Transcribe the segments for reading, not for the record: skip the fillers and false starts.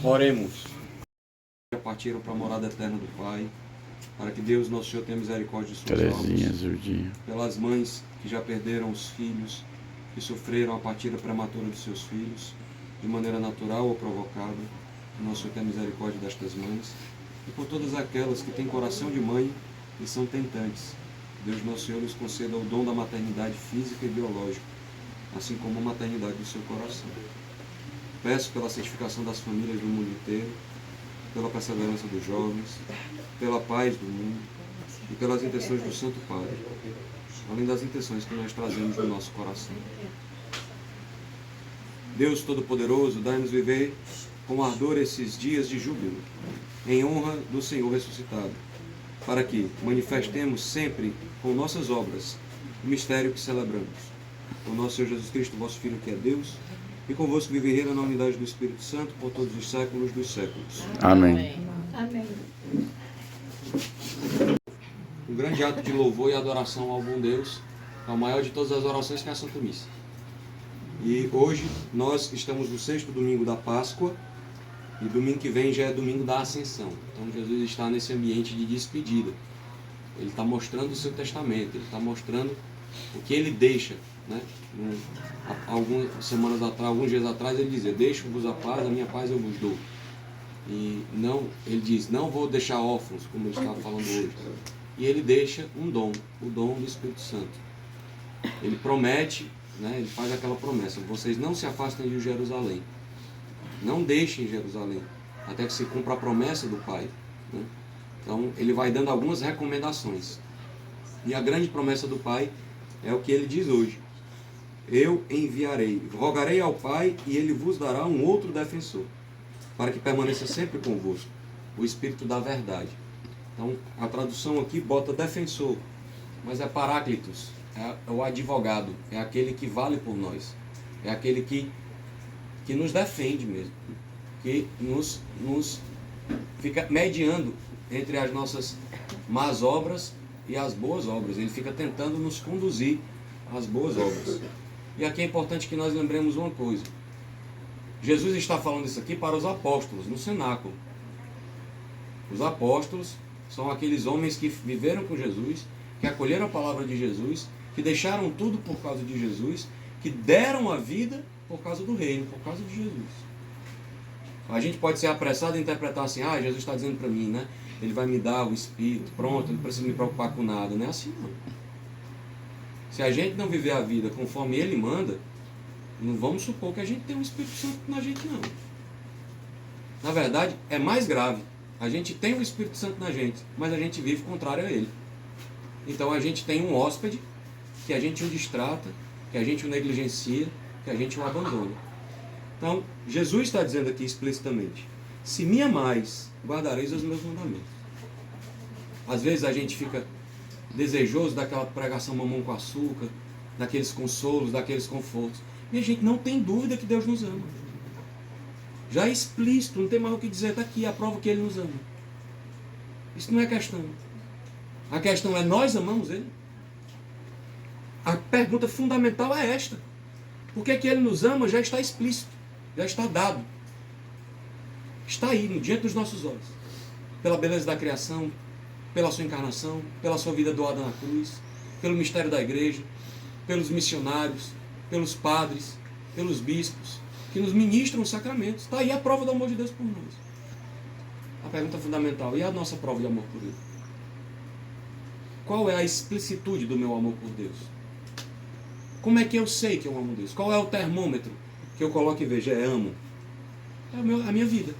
Oremos. Já partiram para a morada eterna do Pai, para que Deus, nosso Senhor, tenha misericórdia de suas almas. Pelas mães que já perderam os filhos, que sofreram a partida prematura dos seus filhos, de maneira natural ou provocada, que nosso Senhor tenha misericórdia destas mães. E por todas aquelas que têm coração de mãe e são tentantes, Deus, nosso Senhor, nos conceda o dom da maternidade física e biológica, assim como a maternidade do seu coração. Peço pela santificação das famílias do mundo inteiro, pela perseverança dos jovens, pela paz do mundo e pelas intenções do Santo Padre, além das intenções que nós trazemos no nosso coração. Deus Todo-Poderoso, dai-nos viver com ardor esses dias de júbilo, em honra do Senhor ressuscitado, para que manifestemos sempre com nossas obras o mistério que celebramos. O nosso Senhor Jesus Cristo, vosso Filho, que é Deus, e convosco vive e reina na unidade do Espírito Santo por todos os séculos dos séculos. Amém. Amém. Um grande ato de louvor e adoração ao bom Deus, é o maior de todas as orações, que é a Santa Missa. E hoje nós estamos no 6º domingo da Páscoa, e domingo que vem já é domingo da Ascensão. Então Jesus está nesse ambiente de despedida. Ele está mostrando o seu testamento, ele está mostrando o que ele deixa, né? Algumas semanas atrás, alguns dias atrás, ele dizia: deixo-vos a paz, a minha paz eu vos dou. E não, ele diz: não vou deixar órfãos, como ele estava falando hoje. E ele deixa um dom, o dom do Espírito Santo. Ele promete, né? Ele faz aquela promessa: vocês não se afastem de Jerusalém, não deixem Jerusalém, até que se cumpra a promessa do Pai, né? Então ele vai dando algumas recomendações. E a grande promessa do Pai é o que ele diz hoje: eu enviarei, rogarei ao Pai e ele vos dará um outro defensor, para que permaneça sempre convosco, o Espírito da verdade. Então a tradução aqui bota defensor, mas é paráclitos, é o advogado, é aquele que vale por nós, é aquele que nos defende mesmo, que nos fica mediando entre as nossas más obras e as boas obras. Ele fica tentando nos conduzir às boas obras. E aqui é importante que nós lembremos uma coisa: Jesus está falando isso aqui para os apóstolos, no cenáculo. Os apóstolos são aqueles homens que viveram com Jesus, que acolheram a palavra de Jesus, que deixaram tudo por causa de Jesus, que deram a vida por causa do reino, por causa de Jesus. A gente pode ser apressado em interpretar assim: ah, Jesus está dizendo para mim, né? Ele vai me dar o Espírito, pronto, não preciso me preocupar com nada. Não é assim, não. Se a gente não viver a vida conforme Ele manda, não vamos supor que a gente tem um Espírito Santo na gente, não. Na verdade, é mais grave. A gente tem o Espírito Santo na gente, mas a gente vive contrário a Ele. Então a gente tem um hóspede que a gente o distrata, que a gente o negligencia, que a gente o abandona. Então, Jesus está dizendo aqui explicitamente: se me amais, guardareis os meus mandamentos. Às vezes a gente fica desejoso daquela pregação mamão com açúcar, daqueles consolos, daqueles confortos. E a gente não tem dúvida que Deus nos ama. Já é explícito, não tem mais o que dizer, está aqui a prova que Ele nos ama. Isso não é questão. A questão é: nós amamos Ele? A pergunta fundamental é esta: por que Ele nos ama? Já está explícito, já está dado. Está aí, diante dos nossos olhos. Pela beleza da criação, pela sua encarnação, pela sua vida doada na cruz, pelo mistério da igreja, pelos missionários, pelos padres, pelos bispos, que nos ministram os sacramentos. Está aí a prova do amor de Deus por nós. A pergunta fundamental: e a nossa prova de amor por Ele? Qual é a explicitude do meu amor por Deus? Como é que eu sei que eu amo Deus? Qual é o termômetro que eu coloco e vejo? É amo. É a minha vida.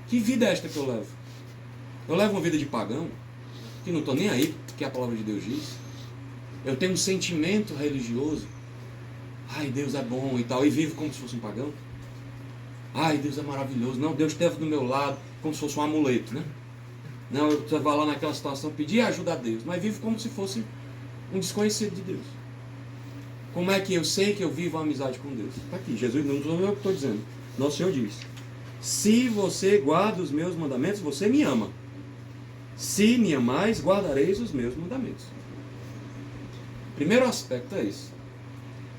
Que vida é esta que eu levo? Eu levo uma vida de pagão, que não estou nem aí porque a palavra de Deus diz. Eu tenho um sentimento religioso: ai, Deus é bom e tal, e vivo como se fosse um pagão. Ai, Deus é maravilhoso. Não, Deus esteve do meu lado como se fosse um amuleto, né? Não, eu estava lá naquela situação, pedir ajuda a Deus, mas vivo como se fosse um desconhecido de Deus. Como é que eu sei que eu vivo a amizade com Deus? Está aqui, Jesus, não sou eu que estou dizendo. Nosso Senhor diz: se você guarda os meus mandamentos, você me ama. Se me amais, guardareis os meus mandamentos. Primeiro aspecto é esse.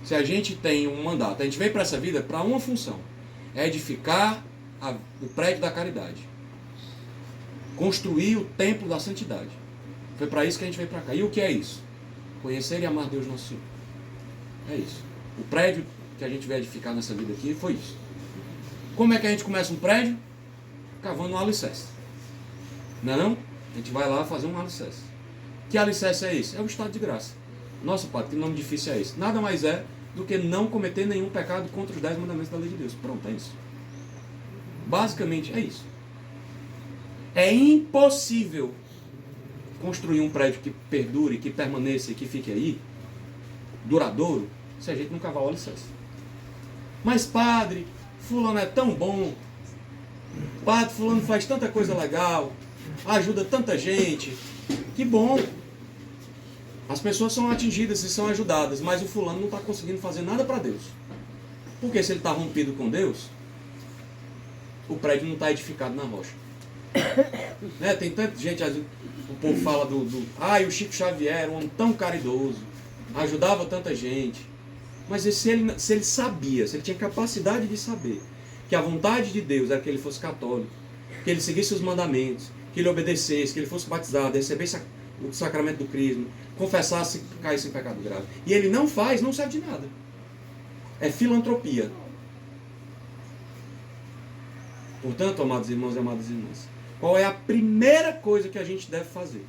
Se a gente tem um mandato, a gente veio para essa vida para uma função: é edificar o prédio da caridade. Construir o templo da santidade. Foi para isso que a gente veio para cá. E o que é isso? Conhecer e amar Deus nosso Senhor. É isso. O prédio que a gente veio edificar nessa vida aqui foi isso. Como é que a gente começa um prédio? Cavando um alicerce. Não é não? A gente vai lá fazer um alicerce. Que alicerce é esse? É o estado de graça. Nossa, padre, que nome difícil é esse? Nada mais é do que não cometer nenhum pecado contra os 10 mandamentos da lei de Deus. Pronto, é isso. Basicamente é isso. É impossível construir um prédio que perdure, que permaneça e que fique aí, duradouro, se a gente não cavar o alicerce. Mas padre, fulano é tão bom, padre, fulano faz tanta coisa legal, ajuda tanta gente, que bom. As pessoas são atingidas e são ajudadas, mas o fulano não está conseguindo fazer nada para Deus. Porque se ele está rompido com Deus, o prédio não está edificado na rocha. Né? Tem tanta gente, o povo fala o Chico Xavier era um homem tão caridoso, ajudava tanta gente. Mas se ele sabia, se ele tinha capacidade de saber que a vontade de Deus era que ele fosse católico, que ele seguisse os mandamentos, que ele obedecesse, que ele fosse batizado, recebesse o sacramento do crisma, confessasse que caísse em pecado grave, e ele não faz, não serve de nada. É filantropia. Portanto, amados irmãos e amadas irmãs, qual é a primeira coisa que a gente deve fazer?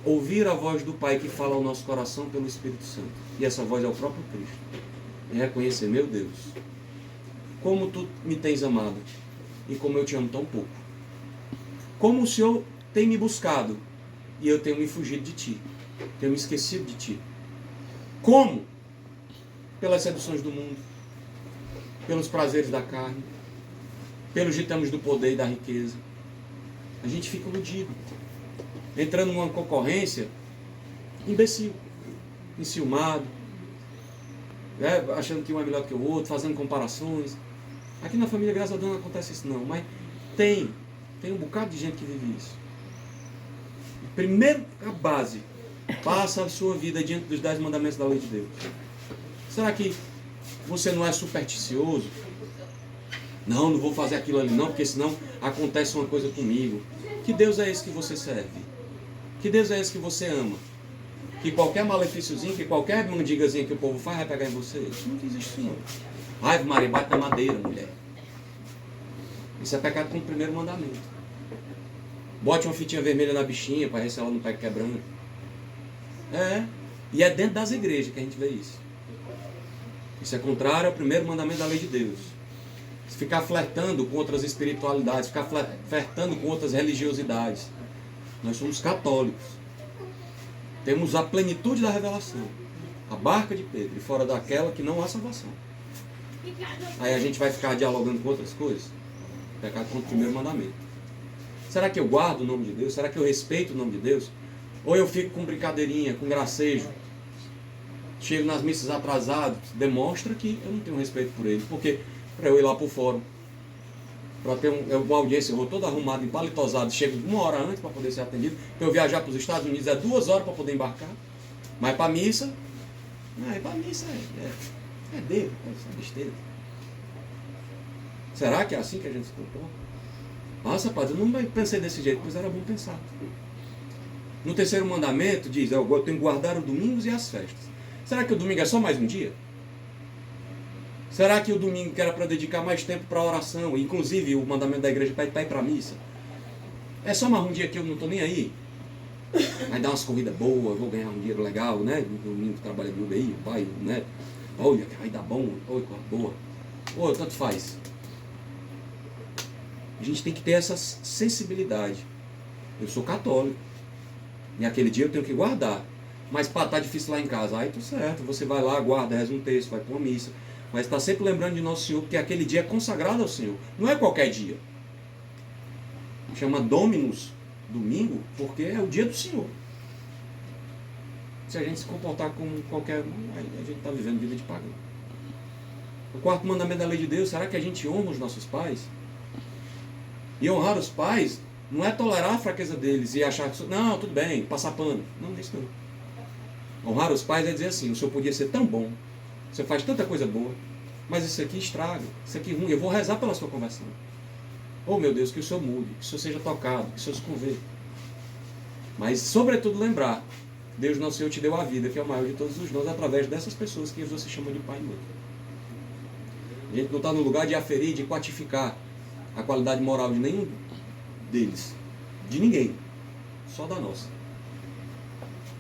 Ouvir a voz do Pai que fala ao nosso coração pelo Espírito Santo. E essa voz é o próprio Cristo. E reconhecer, meu Deus, como tu me tens amado e como eu te amo tão pouco. Como o Senhor tem me buscado e eu tenho me fugido de ti. Tenho me esquecido de ti. Como? Pelas seduções do mundo, pelos prazeres da carne, pelos ditames do poder e da riqueza. A gente fica iludido, entrando numa concorrência imbecil, enciumado, achando que um é melhor que o outro, fazendo comparações. Aqui na família, graças a Deus, não acontece isso não, mas tem um bocado de gente que vive isso. Primeiro, a base, passa a sua vida diante dos 10 mandamentos da lei de Deus. Será que você não é supersticioso? Não vou fazer aquilo ali não, porque senão acontece uma coisa comigo. Que Deus é esse que você serve? Que Deus é esse que você ama? Que qualquer malefíciozinho, que qualquer mandigazinha que o povo faz vai pegar em você? Isso não existe isso não. Ai, Maria, bate na madeira, mulher. Isso é pecado com o primeiro mandamento. Bote uma fitinha vermelha na bichinha para ver se ela não pega quebrando. E é dentro das igrejas que a gente vê isso. Isso é contrário ao primeiro mandamento da lei de Deus. Ficar flertando com outras espiritualidades, ficar flertando com outras religiosidades. Nós somos católicos. Temos a plenitude da revelação. A barca de Pedro, e fora daquela que não há salvação. Aí a gente vai ficar dialogando com outras coisas? Pecado contra o primeiro mandamento. Será que eu guardo o nome de Deus? Será que eu respeito o nome de Deus? Ou eu fico com brincadeirinha, com gracejo? Chego nas missas atrasado, demonstra que eu não tenho respeito por ele. Porque para eu ir lá para o fórum, para ter uma audiência, eu vou todo arrumado, empalitosado, chego 1 hora antes para poder ser atendido. Para eu viajar para os Estados Unidos é 2 horas para poder embarcar. Mas para a missa, é dele, é besteira. Será que é assim que a gente se comporta? Nossa, padre, eu não pensei desse jeito, mas era bom pensar. No 3º mandamento diz, eu tenho que guardar os domingos e as festas. Será que o domingo é só mais um dia? Será que o domingo que era para dedicar mais tempo para a oração, inclusive o mandamento da igreja pede para ir para a missa, é só mais um dia que eu não estou nem aí? Vai dar umas corridas boas, vou ganhar um dinheiro legal, né? No domingo que trabalha no UBI, o pai, o neto. Olha, vai dar bom, oi, boa. Ou tanto faz. A gente tem que ter essa sensibilidade. Eu sou católico. E aquele dia eu tenho que guardar. Mas pá, tá difícil lá em casa. Aí tudo certo, você vai lá, guarda, reza um texto, vai para uma missa. Mas está sempre lembrando de Nosso Senhor, porque aquele dia é consagrado ao Senhor. Não é qualquer dia. Chama Dominus, domingo, porque é o dia do Senhor. Se a gente se comportar como qualquer um, aí a gente está vivendo vida de pagão. O 4º mandamento da lei de Deus, será que a gente honra os nossos pais? E honrar os pais não é tolerar a fraqueza deles e achar que, não, tudo bem, passar pano. Não, é isso não. Honrar os pais é dizer assim, o senhor podia ser tão bom, você faz tanta coisa boa, Mas isso aqui estraga, isso aqui é ruim, eu vou rezar pela sua conversão. Oh meu Deus, que o Senhor mude, que o Senhor seja tocado, que o Senhor se converta. Mas sobretudo lembrar, Deus nosso Senhor te deu a vida, que é o maior de todos os dons, através dessas pessoas que você chama de pai e mãe. A gente não está no lugar de aferir, de quantificar a qualidade moral de nenhum deles, de ninguém, só da nossa.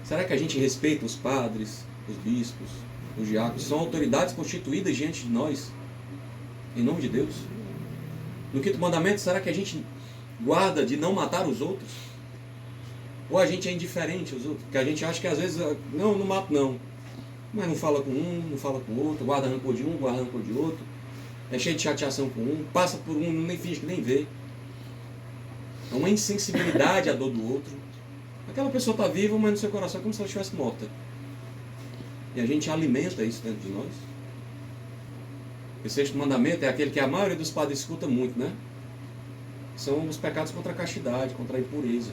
Será que a gente respeita os padres, os bispos, os diáconos? São autoridades constituídas diante de nós, em nome de Deus? No quinto mandamento, será que a gente guarda de não matar os outros? Ou a gente é indiferente aos outros? Porque a gente acha que às vezes, não mato não. Mas não fala com um, não fala com o outro, guarda rancor de um, guarda rancor de outro. É cheio de chateação com um, passa por um, nem finge que nem vê. É uma insensibilidade à dor do outro. Aquela pessoa está viva, mas no seu coração é como se ela estivesse morta. E a gente alimenta isso dentro de nós. O sexto mandamento é aquele que a maioria dos padres escuta muito, né? São os pecados contra a castidade, contra a impureza.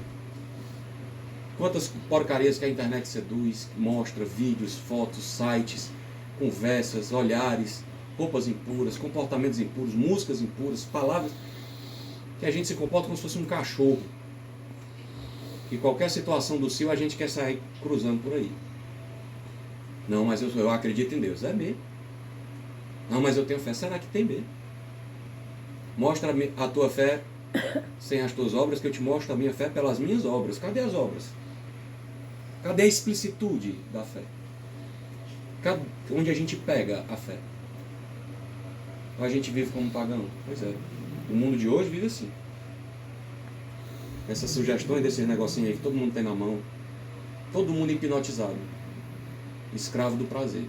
Quantas porcarias que a internet seduz, mostra vídeos, fotos, sites, conversas, olhares, roupas impuras, comportamentos impuros, músicas impuras, palavras que a gente se comporta como se fosse um cachorro. E qualquer situação do cio a gente quer sair cruzando por aí. Não, mas eu acredito em Deus. É mesmo. Não, mas eu tenho fé. Será que tem mesmo? Mostra a tua fé sem as tuas obras, que eu te mostro a minha fé pelas minhas obras. Cadê as obras? Cadê a explicitude da fé? Onde a gente pega a fé? Ou a gente vive como pagão? Pois é. O mundo de hoje vive assim. Essas sugestões desses negocinhos aí que todo mundo tem na mão. Todo mundo hipnotizado. Escravo do prazer.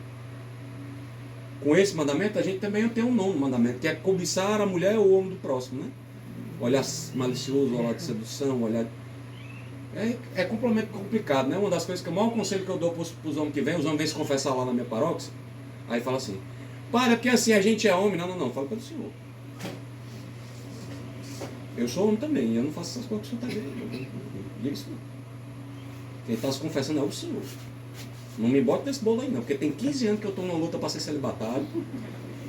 Com esse mandamento, a gente também tem um nono mandamento, que é cobiçar a mulher ou o homem do próximo, né? Olhar malicioso, olhar de sedução, olhar... É complicado, né? Uma das coisas que o maior conselho que eu dou para os homens que vêm, os homens vêm se confessar lá na minha paróquia, aí fala assim, para, porque assim a gente é homem. Não, fala pelo Senhor. Eu sou homem também, eu não faço essas coisas que o Senhor está vendo. Diga isso não. Quem está se confessando é o Senhor. Não me bota nesse bolo aí não, porque tem 15 anos que eu estou numa luta para ser celibatário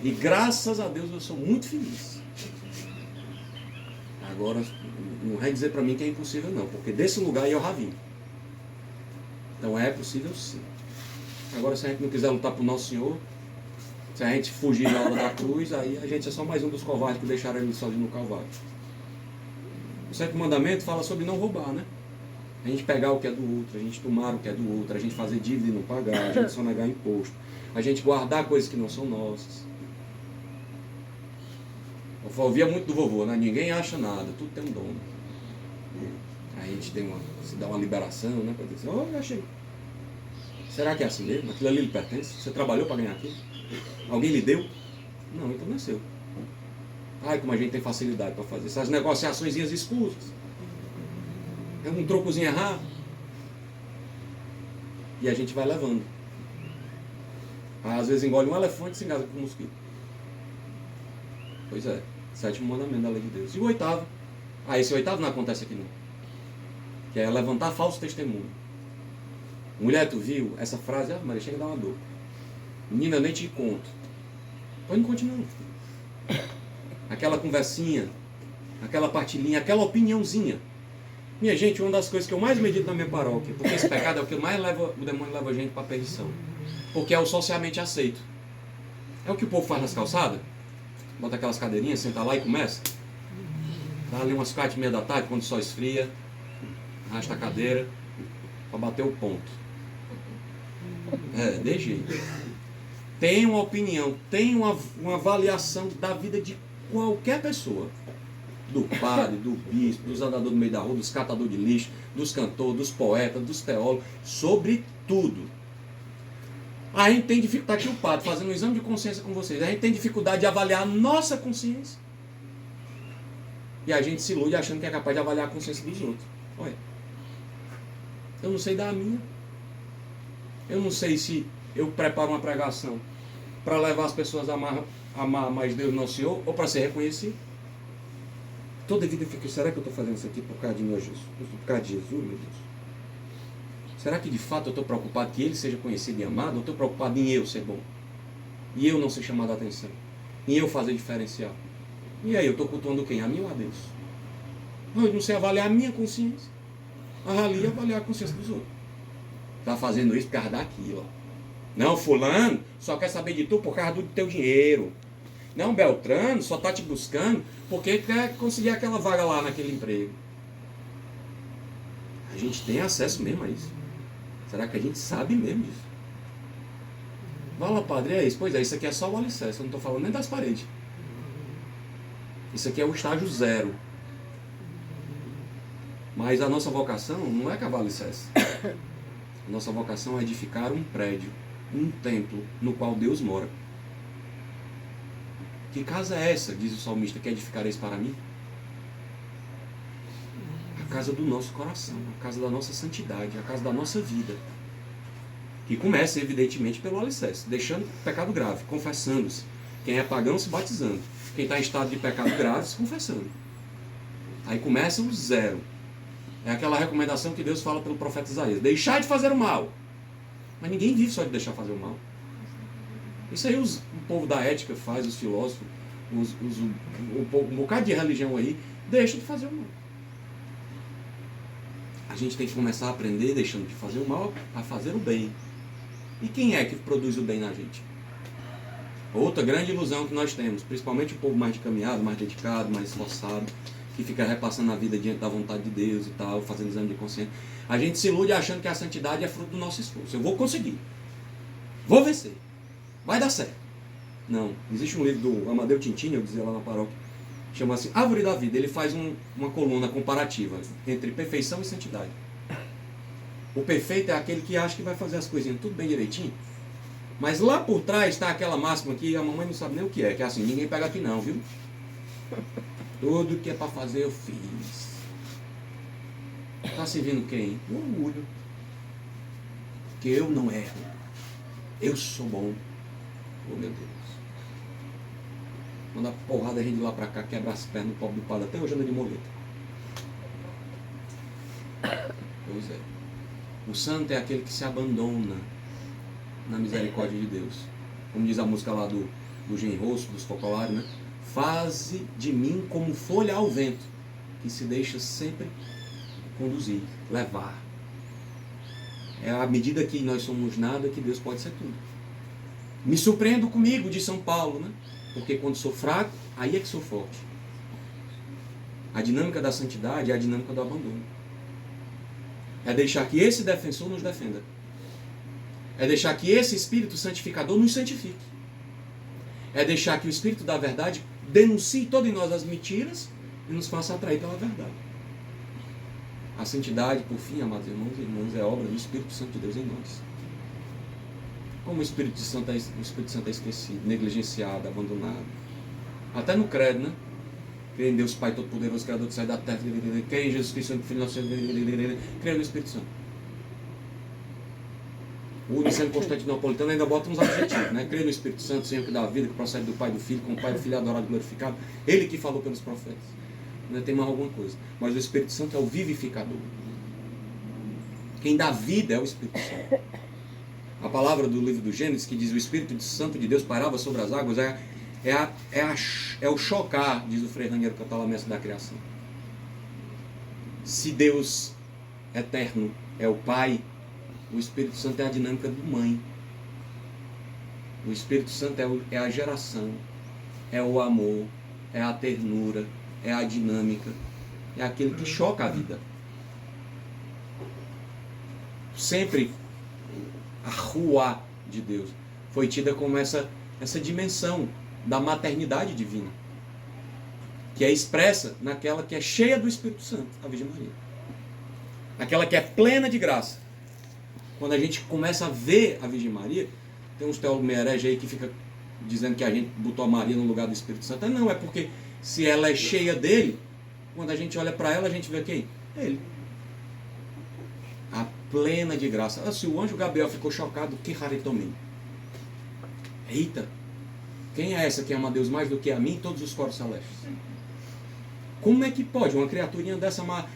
e graças a Deus eu sou muito feliz. Agora, não vai dizer para mim que é impossível não, porque desse lugar eu já vim. Então é possível sim. Agora, se a gente não quiser lutar por Nosso Senhor, se a gente fugir da hora da cruz, aí a gente é só mais um dos covardes que deixaram ele sozinho no Calvário. O sétimo mandamento fala sobre não roubar, né? A gente pegar o que é do outro, a gente tomar o que é do outro, a gente fazer dívida e não pagar, a gente sonegar imposto, a gente guardar coisas que não são nossas. Eu ouvia muito do vovô, né? Ninguém acha nada, tudo tem um dono. Aí a gente se dá uma liberação, né? Para dizer, eu achei. Será que é assim mesmo? Aquilo ali lhe pertence? Você trabalhou para ganhar aquilo? Alguém lhe deu? Não, então não é seu. Ai, como a gente tem facilidade para fazer essas negociações escusas. É um trocozinho errado. E a gente vai levando. Às vezes engole um elefante e se engasa com um mosquito. Pois é. Sétimo mandamento da lei de Deus. E o oitavo? Esse oitavo não acontece aqui não. Que é levantar falso testemunho. Mulher, tu viu? Essa frase, Maria, chega a dar uma dor. Menina, eu nem te conto. Pode não continuar. Aquela conversinha, aquela partilhinha, aquela opiniãozinha. Minha gente, uma das coisas que eu mais medito na minha paróquia, porque esse pecado é o que mais o demônio leva a gente para a perdição. Porque é o socialmente aceito. É o que o povo faz nas calçadas. Bota aquelas cadeirinhas, senta lá e começa. Dá ali umas 4h30 da tarde, quando o sol esfria. Arrasta a cadeira para bater o ponto. De jeito. Tem uma opinião, tem uma avaliação da vida de qualquer pessoa. Do padre, do bispo, dos andadores do meio da rua, dos catadores de lixo, dos cantores, dos poetas, dos teólogos, sobre tudo. A gente tem dificuldade, aqui o padre fazendo um exame de consciência com vocês, a gente tem dificuldade de avaliar a nossa consciência. E a gente se ilude achando que é capaz de avaliar a consciência dos outros. Olha, eu não sei dar a minha. Eu não sei se eu preparo uma pregação para levar as pessoas a amar mais Deus Nosso Senhor ou para ser reconhecido. Toda vida fica, será que eu estou fazendo isso aqui por causa de Jesus? Por causa de Jesus, meu Deus? Será que de fato eu estou preocupado que Ele seja conhecido e amado? Ou estou preocupado em eu ser bom? E eu não ser chamado a atenção? em eu fazer diferencial. E aí, eu estou cultuando quem? A mim ou a Deus? Não, eu não sei avaliar a minha consciência. Avalie avaliar a consciência dos outros. Está fazendo isso por causa daquilo. Não, fulano só quer saber de tu por causa do teu dinheiro. Não, Beltrano só está te buscando porque quer conseguir aquela vaga lá naquele emprego. A gente tem acesso mesmo a isso? Será que a gente sabe mesmo disso? Fala, padre, é isso? Pois é, isso aqui é só o alicerce, eu não estou falando nem das paredes. Isso aqui é o estágio 0. Mas a nossa vocação não é cavar alicerce. A nossa vocação é edificar um prédio, um templo, no qual Deus mora. Que casa é essa, diz o salmista, que edificareis para mim? A casa do nosso coração, a casa da nossa santidade, a casa da nossa vida. Que começa, evidentemente, pelo alicerce, deixando pecado grave, confessando-se. Quem é pagão, se batizando. Quem está em estado de pecado grave, se confessando. Aí começa o 0. É aquela recomendação que Deus fala pelo profeta Isaías. Deixar de fazer o mal. Mas ninguém vive só de deixar fazer o mal. Isso aí o povo da ética faz, os filósofos, um bocado de religião aí, deixa de fazer o mal. A gente tem que começar a aprender, deixando de fazer o mal, a fazer o bem. E quem é que produz o bem na gente? Outra grande ilusão que nós temos, principalmente o povo mais de caminhado, mais dedicado, mais esforçado, que fica repassando a vida diante da vontade de Deus e tal, fazendo exame de consciência. A gente se ilude achando que a santidade é fruto do nosso esforço. Eu vou conseguir. Vou vencer. Vai dar certo. Não. Existe um livro do Amadeu Tintini, eu dizia lá na paróquia, chama-se Árvore da Vida. Ele faz uma coluna comparativa entre perfeição e santidade. O perfeito é aquele que acha que vai fazer as coisinhas tudo bem direitinho. Mas lá por trás está aquela máxima que a mamãe não sabe nem o que é assim, ninguém pega aqui não, viu? Tudo que é para fazer eu fiz. Está servindo quem? O orgulho. Que eu não erro. Eu sou bom. Oh, meu Deus. Manda porrada a gente de lá para cá, quebra as pernas do pobre do padre. Até hoje anda de moleta. Pois é. O santo é aquele que se abandona na misericórdia de Deus. Como diz a música lá do Genrosso, dos Focolares, né? Faze de mim como folha ao vento, que se deixa sempre conduzir, levar. É à medida que nós somos nada que Deus pode ser tudo. Me surpreendo comigo, de São Paulo, né? Porque quando sou fraco, aí é que sou forte. A dinâmica da santidade é a dinâmica do abandono. É deixar que esse defensor nos defenda. É deixar que esse Espírito santificador nos santifique. É deixar que o Espírito da verdade denuncie todas em nós as mentiras e nos faça atrair pela verdade. A santidade, por fim, amados irmãos e irmãs, é obra do Espírito Santo de Deus em nós. Como o Espírito Santo é esquecido, negligenciado, abandonado. Até no credo, né? Creio em Deus Pai Todo-Poderoso, Criador do céu e da terra. Creio em Jesus Cristo, Filho do nosso Senhor. Creio no Espírito Santo. O Niceno Constantinopolitano ainda bota uns adjetivos, né? Creio no Espírito Santo, Senhor que dá a vida, que procede do Pai e do Filho, com o Pai e o Filho adorado e glorificado. Ele que falou pelos profetas. Ainda tem mais alguma coisa. Mas o Espírito Santo é o vivificador. Quem dá vida é o Espírito Santo. A palavra do livro do Gênesis, que diz o Espírito Santo de Deus pairava sobre as águas, é o chocar, diz o Frei Raniero Cantalamessa da criação. Se Deus eterno é o Pai, o Espírito Santo é a dinâmica do mãe. O Espírito Santo é a geração, é o amor, é a ternura, é a dinâmica, é aquele que choca a vida. Sempre a rua de Deus foi tida como essa dimensão da maternidade divina, que é expressa naquela que é cheia do Espírito Santo, a Virgem Maria. Aquela que é plena de graça. Quando a gente começa a ver a Virgem Maria, tem uns teólogos meio herege aí que fica dizendo que a gente botou a Maria no lugar do Espírito Santo. Não, é porque se ela é cheia dele, quando a gente olha para ela, a gente vê quem? Ele. A plena de graça. Se o anjo Gabriel ficou chocado, que raritomim. Eita, quem é essa que ama a Deus mais do que a mim e todos os coros celestes? Como é que pode uma criaturinha dessa amar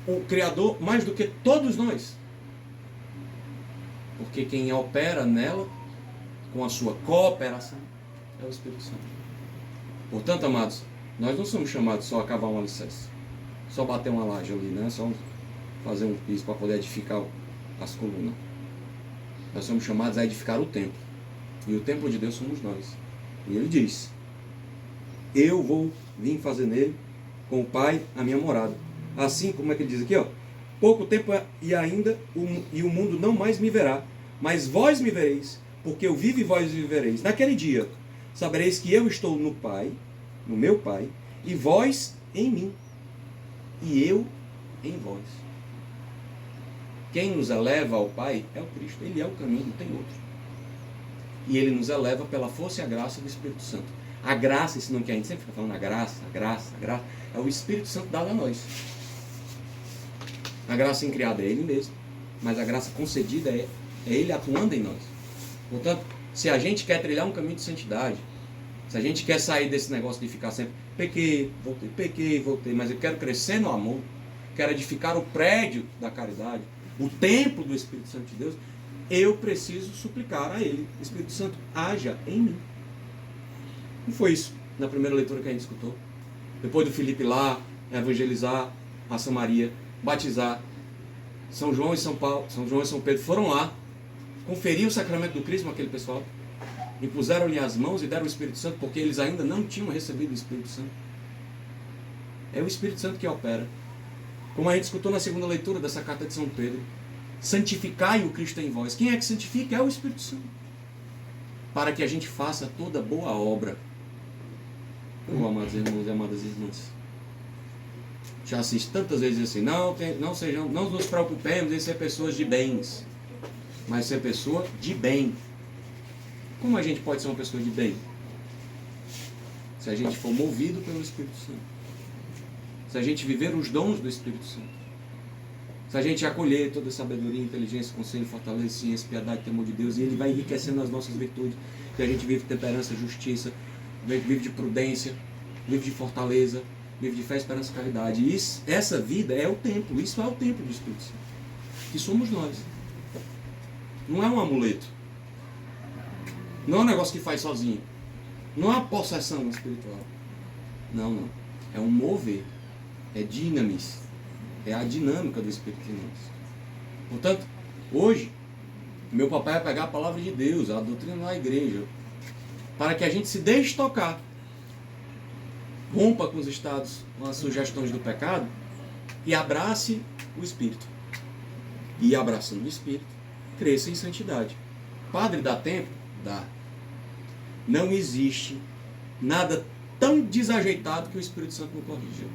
o Criador mais do que todos nós? Porque quem opera nela, com a sua cooperação, é o Espírito Santo. Portanto, amados, nós não somos chamados só a cavar um alicerce, só bater uma laje ali, né? Só fazer um piso para poder edificar as colunas. Nós somos chamados a edificar o templo. E o templo de Deus somos nós. E ele diz: eu vou vir fazer nele, com o Pai, a minha morada. Assim, como é que ele diz aqui, ó? Pouco tempo e ainda, e o mundo não mais me verá, mas vós me vereis, porque eu vivo e vós vivereis. Naquele dia, sabereis que eu estou no Pai, no meu Pai, e vós em mim, e eu em vós. Quem nos eleva ao Pai é o Cristo. Ele é o caminho, não tem outro. E ele nos eleva pela força e a graça do Espírito Santo. A graça, esse nome que a gente sempre fica falando, a graça, é o Espírito Santo dado a nós. A graça incriada é ele mesmo, mas a graça concedida é ele atuando em nós. Portanto, se a gente quer trilhar um caminho de santidade, se a gente quer sair desse negócio de ficar sempre pequei, voltei, mas eu quero crescer no amor, quero edificar o prédio da caridade, o templo do Espírito Santo de Deus, eu preciso suplicar a ele: Espírito Santo, haja em mim. Não foi isso na primeira leitura que a gente escutou? Depois do Filipe lá, evangelizar a Samaria, batizar, São João e São Pedro foram lá, conferiram o sacramento do Crisma àquele pessoal, impuseram-lhe as mãos e deram o Espírito Santo, porque eles ainda não tinham recebido o Espírito Santo. É o Espírito Santo que opera. Como a gente escutou na segunda leitura dessa carta de São Pedro: santificai o Cristo em vós. Quem é que santifica? É o Espírito Santo. Para que a gente faça toda boa obra. Amados irmãos e amadas irmãs, já assisto tantas vezes assim: não nos preocupemos em ser pessoas de bens, mas ser pessoa de bem. Como a gente pode ser uma pessoa de bem? Se a gente for movido pelo Espírito Santo, se a gente viver os dons do Espírito Santo, se a gente acolher toda a sabedoria, inteligência, conselho, fortaleza, ciência, piedade, temor de Deus, e ele vai enriquecendo as nossas virtudes, que a gente vive de temperança, justiça, vive de prudência, vive de fortaleza, vive de fé, esperança e caridade. E essa vida é o templo, isso é o templo do Espírito Santo, que somos nós. Não é um amuleto, não é um negócio que faz sozinho, não é uma possessão espiritual, não, é um mover, é dinamis, é a dinâmica do Espírito em nós. Portanto, hoje, meu papai vai pegar a palavra de Deus, a doutrina da igreja, para que a gente se deixe tocar, rompa com os estados, com as sugestões do pecado, e abrace o Espírito. E abraçando o Espírito, cresça em santidade. Padre, dá tempo? Dá. Não existe nada tão desajeitado que o Espírito Santo não corrija.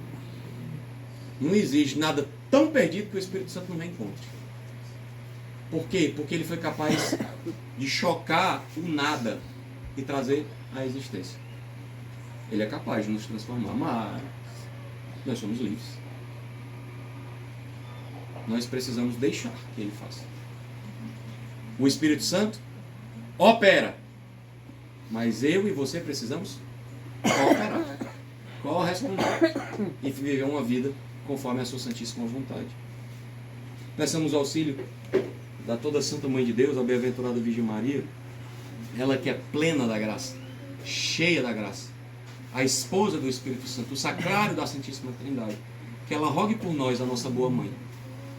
Não existe nada tão perdido que o Espírito Santo não reencontre. Por quê? Porque ele foi capaz de chocar o nada e trazer a existência. Ele é capaz de nos transformar, mas nós somos livres. Nós precisamos deixar que ele faça. O Espírito Santo opera, mas eu e você precisamos cooperar, corresponder e viver uma vida conforme a sua santíssima vontade. Peçamos o auxílio da toda a Santa Mãe de Deus, a bem-aventurada Virgem Maria, ela que é plena da graça, cheia da graça, a esposa do Espírito Santo, o sacrário da Santíssima Trindade, que ela rogue por nós, a nossa boa mãe,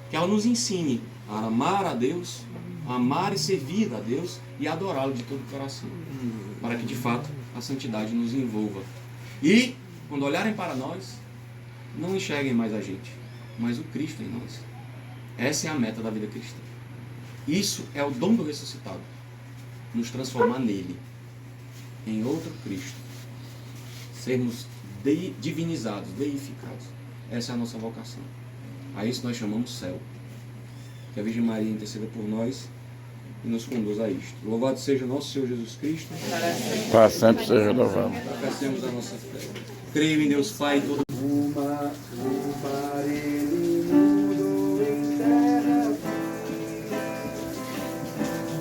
que ela nos ensine a amar a Deus, a amar e servir a Deus e adorá-lo de todo o coração, para que de fato a santidade nos envolva. E, quando olharem para nós, não enxerguem mais a gente, mas o Cristo em nós. Essa é a meta da vida cristã. Isso é o dom do ressuscitado, nos transformar nele, em outro Cristo, sermos divinizados, deificados. Essa é a nossa vocação. A isso nós chamamos céu. Que a Virgem Maria interceda por nós e nos conduz a isto. Louvado seja o nosso Senhor Jesus Cristo. Para sempre seja louvado. Professemos a nossa fé. Creio em Deus Pai todo. O mar ele mudou em terra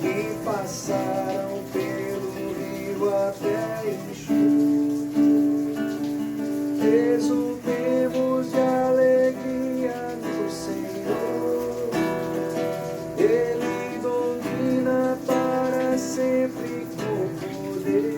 e passaram pelo rio até enxuto. Exultemos de alegria no Senhor. Ele domina para sempre com poder.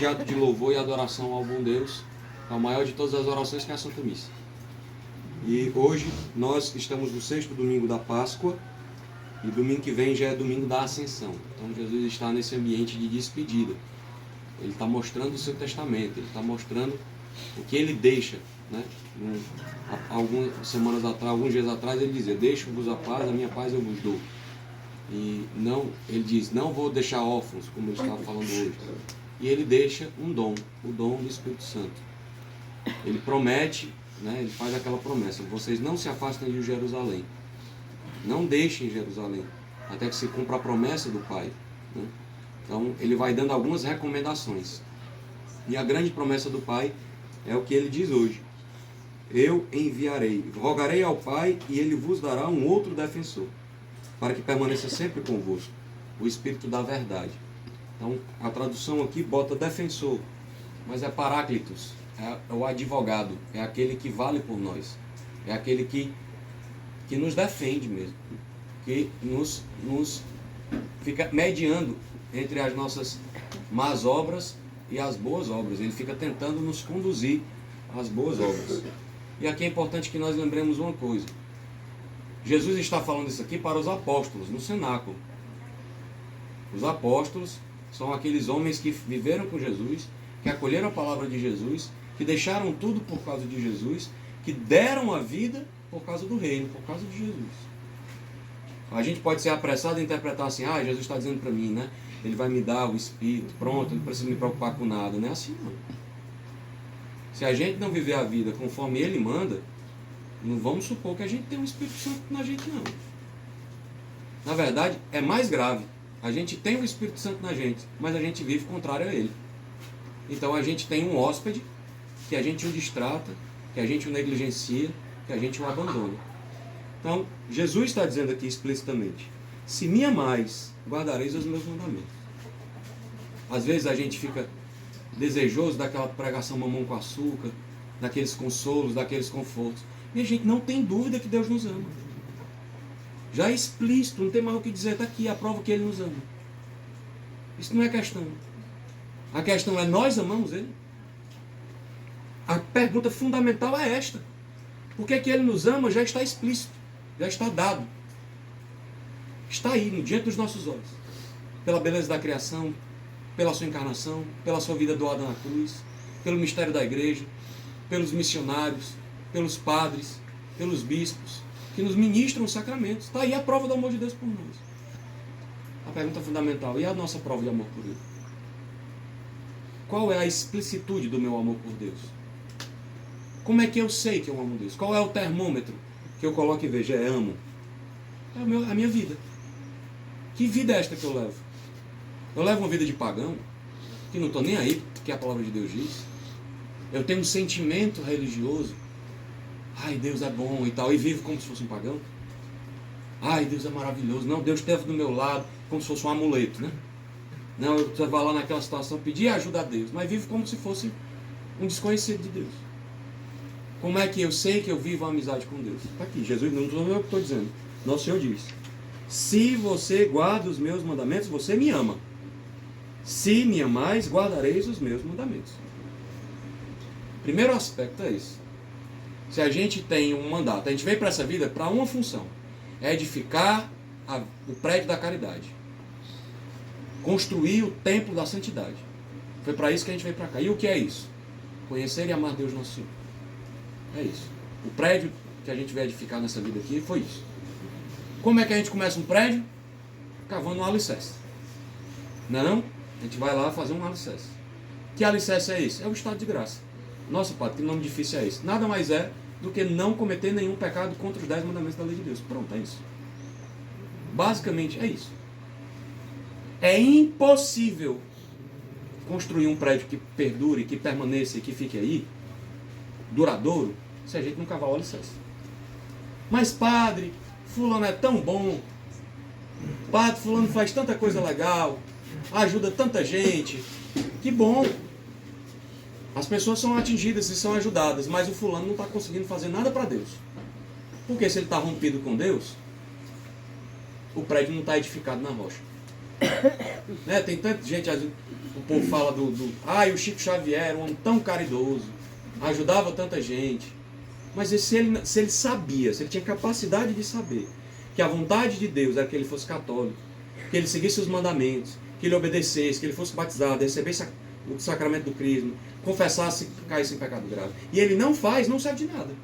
grande ato de louvor e adoração ao bom Deus, a maior de todas as orações, que é a Santa Missa. E hoje nós estamos no 6º domingo da Páscoa, e domingo que vem já é domingo da Ascensão. Então Jesus está nesse ambiente de despedida. Ele está mostrando o seu testamento, ele está mostrando o que ele deixa, né? Algumas semanas atrás, alguns dias atrás, ele dizia: deixo-vos a paz, a minha paz eu vos dou. E não, ele diz: não vou deixar órfãos, como ele estava falando hoje. E ele deixa um dom, o dom do Espírito Santo. Ele promete, né? Ele faz aquela promessa: vocês não se afastem de Jerusalém, não deixem Jerusalém, até que se cumpra a promessa do Pai, né? Então ele vai dando algumas recomendações. E a grande promessa do Pai é o que ele diz hoje: eu enviarei, rogarei ao Pai e ele vos dará um outro defensor, para que permaneça sempre convosco, o Espírito da verdade. Então a tradução aqui bota defensor, mas é Paráclitos, é o advogado, é aquele que vale por nós, é aquele que nos defende mesmo, que nos fica mediando entre as nossas más obras e as boas obras. Ele fica tentando nos conduzir às boas obras. E aqui é importante que nós lembremos uma coisa: Jesus está falando isso aqui para os apóstolos, no cenáculo. Os apóstolos são aqueles homens que viveram com Jesus, que acolheram a palavra de Jesus, que deixaram tudo por causa de Jesus, que deram a vida por causa do reino, por causa de Jesus. A gente pode ser apressado em interpretar assim: ah, Jesus está dizendo para mim, né? Ele vai me dar o Espírito, pronto, não preciso me preocupar com nada. Não é assim, não. Se a gente não viver a vida conforme Ele manda, não vamos supor que a gente tem um Espírito Santo na gente, não. Na verdade, é mais grave. A gente tem o Espírito Santo na gente, mas a gente vive contrário a Ele. Então a gente tem um hóspede que a gente o distrata, que a gente o negligencia, que a gente o abandona. Então, Jesus está dizendo aqui explicitamente: se me amais, guardareis os meus mandamentos. Às vezes a gente fica desejoso daquela pregação mamão com açúcar, daqueles consolos, daqueles confortos. E a gente não tem dúvida que Deus nos ama. Já é explícito, não tem mais o que dizer, está aqui a prova que Ele nos ama. Isso não é questão. A questão é: nós amamos Ele? A pergunta fundamental é esta: por que Ele nos ama? Já está explícito, já está dado. Está aí, diante dos nossos olhos. Pela beleza da criação, pela sua encarnação, pela sua vida doada na cruz, pelo mistério da igreja, pelos missionários, pelos padres, pelos bispos, que nos ministram os sacramentos. Está aí a prova do amor de Deus por nós. A pergunta fundamental: e a nossa prova de amor por Ele? Qual é a explicitude do meu amor por Deus? Como é que eu sei que eu amo Deus? Qual é o termômetro que eu coloco e vejo? É amo. É a minha vida. Que vida é esta que eu levo? Eu levo uma vida de pagão, que não estou nem aí, que a palavra de Deus diz. Eu tenho um sentimento religioso. Ai, Deus é bom e tal, e vivo como se fosse um pagão. Ai, Deus é maravilhoso. Não, Deus esteve do meu lado, como se fosse um amuleto, né? Não, eu vou lá naquela situação pedir ajuda a Deus, mas vivo como se fosse um desconhecido de Deus. Como é que eu sei que eu vivo a amizade com Deus? Está aqui, Jesus, não sou eu que estou dizendo. Nosso Senhor diz: se você guarda os meus mandamentos, você me ama. Se me amais, guardareis os meus mandamentos. Primeiro aspecto é isso. Se a gente tem um mandato, a gente veio para essa vida para uma função: é edificar o prédio da caridade, construir o templo da santidade. Foi para isso que a gente veio para cá. E o que é isso? Conhecer e amar Deus nosso Senhor. É isso. O prédio que a gente veio edificar nessa vida aqui foi isso. Como é que a gente começa um prédio? Cavando um alicerce. Não é não? A gente vai lá fazer um alicerce. Que alicerce é esse? É o estado de graça. Nossa, padre, que nome difícil é esse? Nada mais é do que não cometer nenhum pecado contra os 10 mandamentos da lei de Deus. Pronto, é isso. Basicamente é isso. É impossível construir um prédio que perdure, que permaneça e que fique aí, duradouro, se a gente não cavar o alicerce. Mas padre, fulano é tão bom, padre, fulano faz tanta coisa legal, ajuda tanta gente, que bom. As pessoas são atingidas e são ajudadas, mas o fulano não está conseguindo fazer nada para Deus. Porque se ele está rompido com Deus, o prédio não está edificado na rocha. Né? Tem tanta gente, O povo fala o Chico Xavier era um homem tão caridoso, ajudava tanta gente. Mas se ele sabia, se ele tinha capacidade de saber que a vontade de Deus era que ele fosse católico, que ele seguisse os mandamentos, que ele obedecesse, que ele fosse batizado, recebesse o sacramento do crisma, confessasse que caísse em pecado grave, e ele não faz, não serve de nada.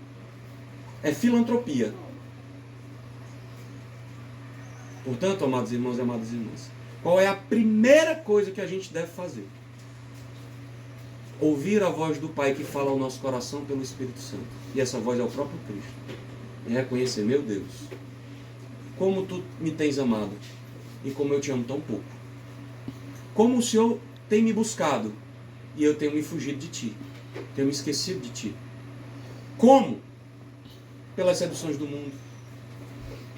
É filantropia. Portanto, amados irmãos e amadas irmãs, qual é a primeira coisa que a gente deve fazer? Ouvir a voz do Pai que fala ao nosso coração pelo Espírito Santo. E essa voz é o próprio Cristo. E reconhecer, meu Deus, como tu me tens amado e como eu te amo tão pouco. Como o Senhor tem me buscado e eu tenho me fugido de ti. Tenho me esquecido de ti. Como? Pelas seduções do mundo,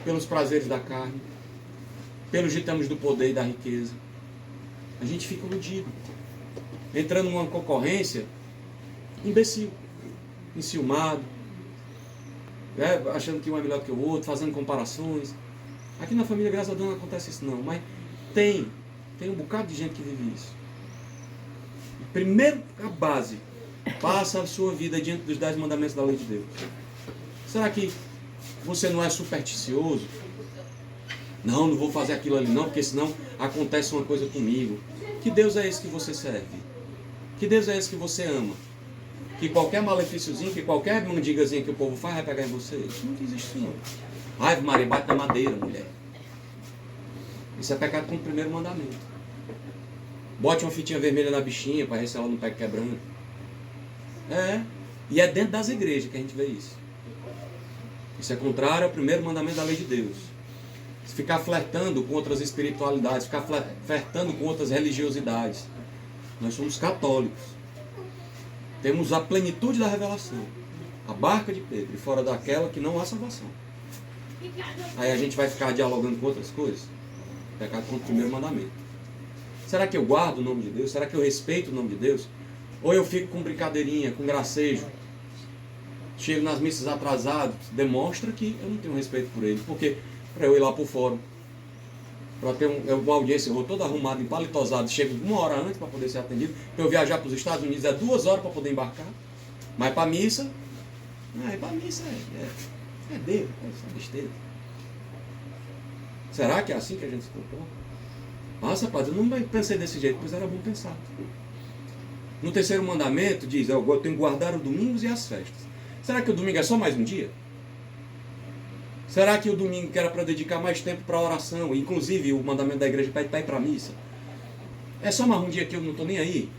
pelos prazeres da carne, pelos ditames do poder e da riqueza. A gente fica iludido, entrando numa concorrência imbecil, enciumado, achando que um é melhor que o outro, fazendo comparações. Aqui na família, graças a Deus, não acontece isso não, mas tem um bocado de gente que vive isso. Primeiro, a base, passa a sua vida diante dos 10 mandamentos da lei de Deus. Será que você não é supersticioso? Não vou fazer aquilo ali não, porque senão acontece uma coisa comigo. Que Deus é esse que você serve? Que Deus é esse que você ama? Que qualquer malefíciozinho, que qualquer mendigazinha que o povo faz vai pegar em você? Isso não existe não. Ai, Maria, bate na madeira, mulher. Isso é pecado com o primeiro mandamento. Bote uma fitinha vermelha na bichinha para ver se ela não pega quebrando. E é dentro das igrejas que a gente vê isso. Isso é contrário ao primeiro mandamento da lei de Deus. Ficar flertando com outras espiritualidades, ficar flertando com outras religiosidades. Nós somos católicos. Temos a plenitude da revelação. A barca de Pedro, e fora daquela que não há salvação. Aí a gente vai ficar dialogando com outras coisas. Pecado contra o primeiro mandamento. Será que eu guardo o nome de Deus? Será que eu respeito o nome de Deus? Ou eu fico com brincadeirinha, com gracejo? Chego nas missas atrasado, demonstra que eu não tenho respeito por ele. Porque para eu ir lá para o fórum, para ter uma audiência, eu vou todo arrumado, empalitosado, chego 1 hora antes para poder ser atendido. Para eu viajar para os Estados Unidos é 2 horas para poder embarcar. Mas para a missa, para a missa é Deus, é besteira. Será que é assim que a gente se comporta? Nossa, rapaz, eu não pensei desse jeito, pois era bom pensar. No terceiro mandamento diz, eu tenho que guardar os domingos e as festas. Será que o domingo é só mais um dia? Será que o domingo que era para dedicar mais tempo para a oração, inclusive o mandamento da igreja pede para ir para a missa, é só mais um dia que eu não estou nem aí?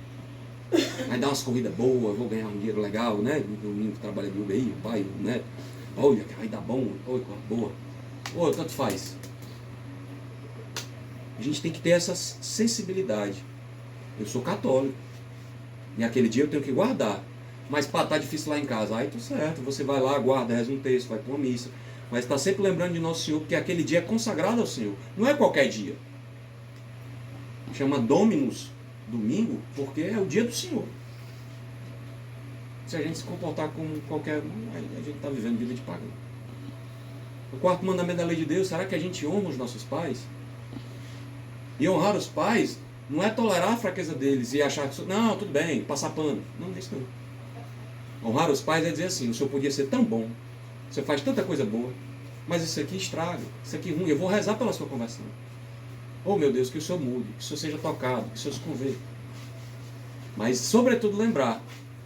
Vai dar umas corridas boas, vou ganhar um dinheiro legal, né? No domingo trabalha do UBI, o pai, o neto. Olha, vai dar bom, olha, boa. Ou tanto faz. A gente tem que ter essa sensibilidade. Eu sou católico. E aquele dia eu tenho que guardar. Mas pá, tá difícil lá em casa. Aí tô certo, você vai lá, guarda, reza um texto, vai para uma missa. Mas está sempre lembrando de Nosso Senhor, porque aquele dia é consagrado ao Senhor. Não é qualquer dia. Chama Dominus, domingo, porque é o dia do Senhor. Se a gente se comportar como qualquer um, a gente está vivendo vida de pagão. O quarto mandamento da lei de Deus, será que a gente honra os nossos pais? E honrar os pais não é tolerar a fraqueza deles e achar que, não, tudo bem, passar pano. Não, não é isso não. Honrar os pais é dizer assim, o senhor podia ser tão bom, você faz tanta coisa boa, mas isso aqui estraga, isso aqui é ruim, eu vou rezar pela sua conversão. Oh meu Deus, que o senhor mude, que o senhor seja tocado, que o senhor se converta. Mas sobretudo lembrar,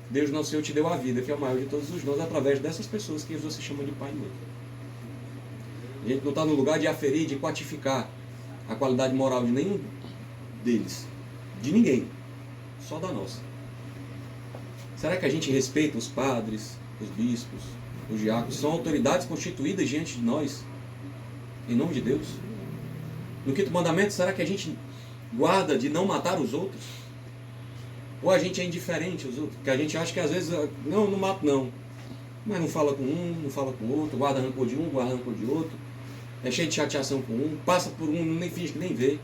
Deus nosso Senhor te deu a vida, que é o maior de todos os dons, através dessas pessoas que você chama de pai e mãe. A gente não está no lugar de aferir, de quantificar a qualidade moral de nenhum deles, de ninguém, só da nossa. Será que a gente respeita os padres, os bispos, os diáconos? São autoridades constituídas diante de nós, em nome de Deus? No quinto mandamento, será que a gente guarda de não matar os outros? Ou a gente é indiferente aos outros? Porque a gente acha que às vezes, não mato não. Mas não fala com um, não fala com o outro, guarda rancor de um, guarda rancor de outro. É cheio de chateação com um, passa por um, nem finge que nem vê.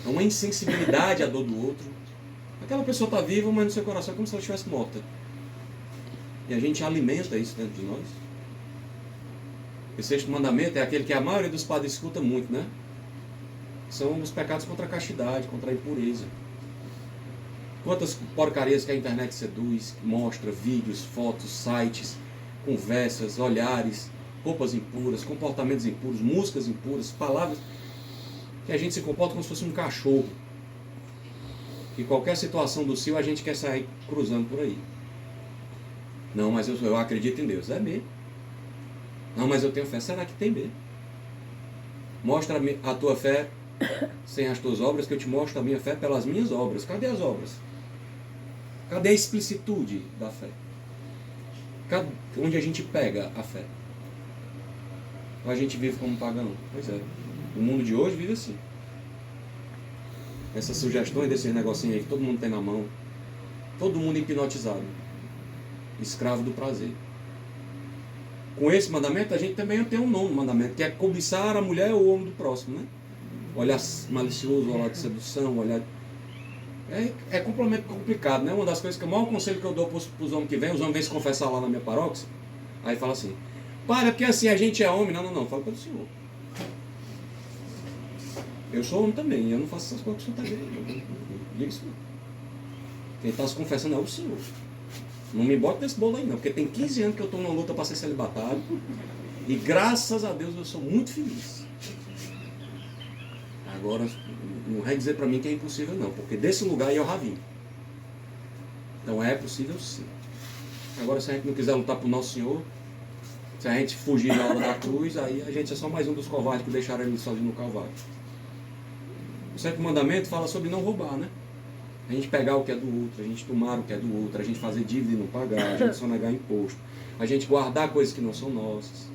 É uma insensibilidade à dor do outro. Aquela pessoa está viva, mas no seu coração é como se ela estivesse morta. E a gente alimenta isso dentro de nós. O sexto mandamento é aquele que a maioria dos padres escuta muito, né? São os pecados contra a castidade, contra a impureza. Quantas porcarias que a internet seduz, mostra vídeos, fotos, sites, conversas, olhares, roupas impuras, comportamentos impuros, músicas impuras, palavras que a gente se comporta como se fosse um cachorro. Que qualquer situação do cio a gente quer sair cruzando por aí. Não, mas eu acredito em Deus. É mesmo. Não, mas eu tenho fé. Será que tem mesmo? Mostra a tua fé sem as tuas obras, que eu te mostro a minha fé pelas minhas obras. Cadê as obras? Cadê a explicitude da fé? Onde a gente pega a fé? Ou a gente vive como pagão? Pois é. O mundo de hoje vive assim. Essas sugestões desses negocinhos aí que todo mundo tem na mão. Todo mundo hipnotizado. Escravo do prazer. Com esse mandamento, a gente também tem um novo mandamento, que é cobiçar a mulher ou o homem do próximo, né? Olhar malicioso, olhar de sedução, olhar... É completamente complicado, né? Uma das coisas que o maior conselho que eu dou para os homens que vêm, os homens vêm se confessar lá na minha paróquia, aí fala assim, para, porque assim a gente é homem. Não, fala pelo senhor. Eu sou homem também, eu não faço essas coisas que o senhor está vendo. Diga isso não. Quem está se confessando é o senhor. Não me bota nesse bolo aí não, porque tem 15 anos que eu estou numa luta para ser celibatário e graças a Deus eu sou muito feliz. Agora, não vai dizer para mim que é impossível não, porque desse lugar aí eu já vim. Então é possível sim. Agora, se a gente não quiser lutar por Nosso Senhor, se a gente fugir na hora da cruz, aí a gente é só mais um dos covardes que deixaram ele sozinho no Calvário. O sétimo mandamento fala sobre não roubar, né? A gente pegar o que é do outro, a gente tomar o que é do outro, a gente fazer dívida e não pagar, a gente sonegar imposto, a gente guardar coisas que não são nossas.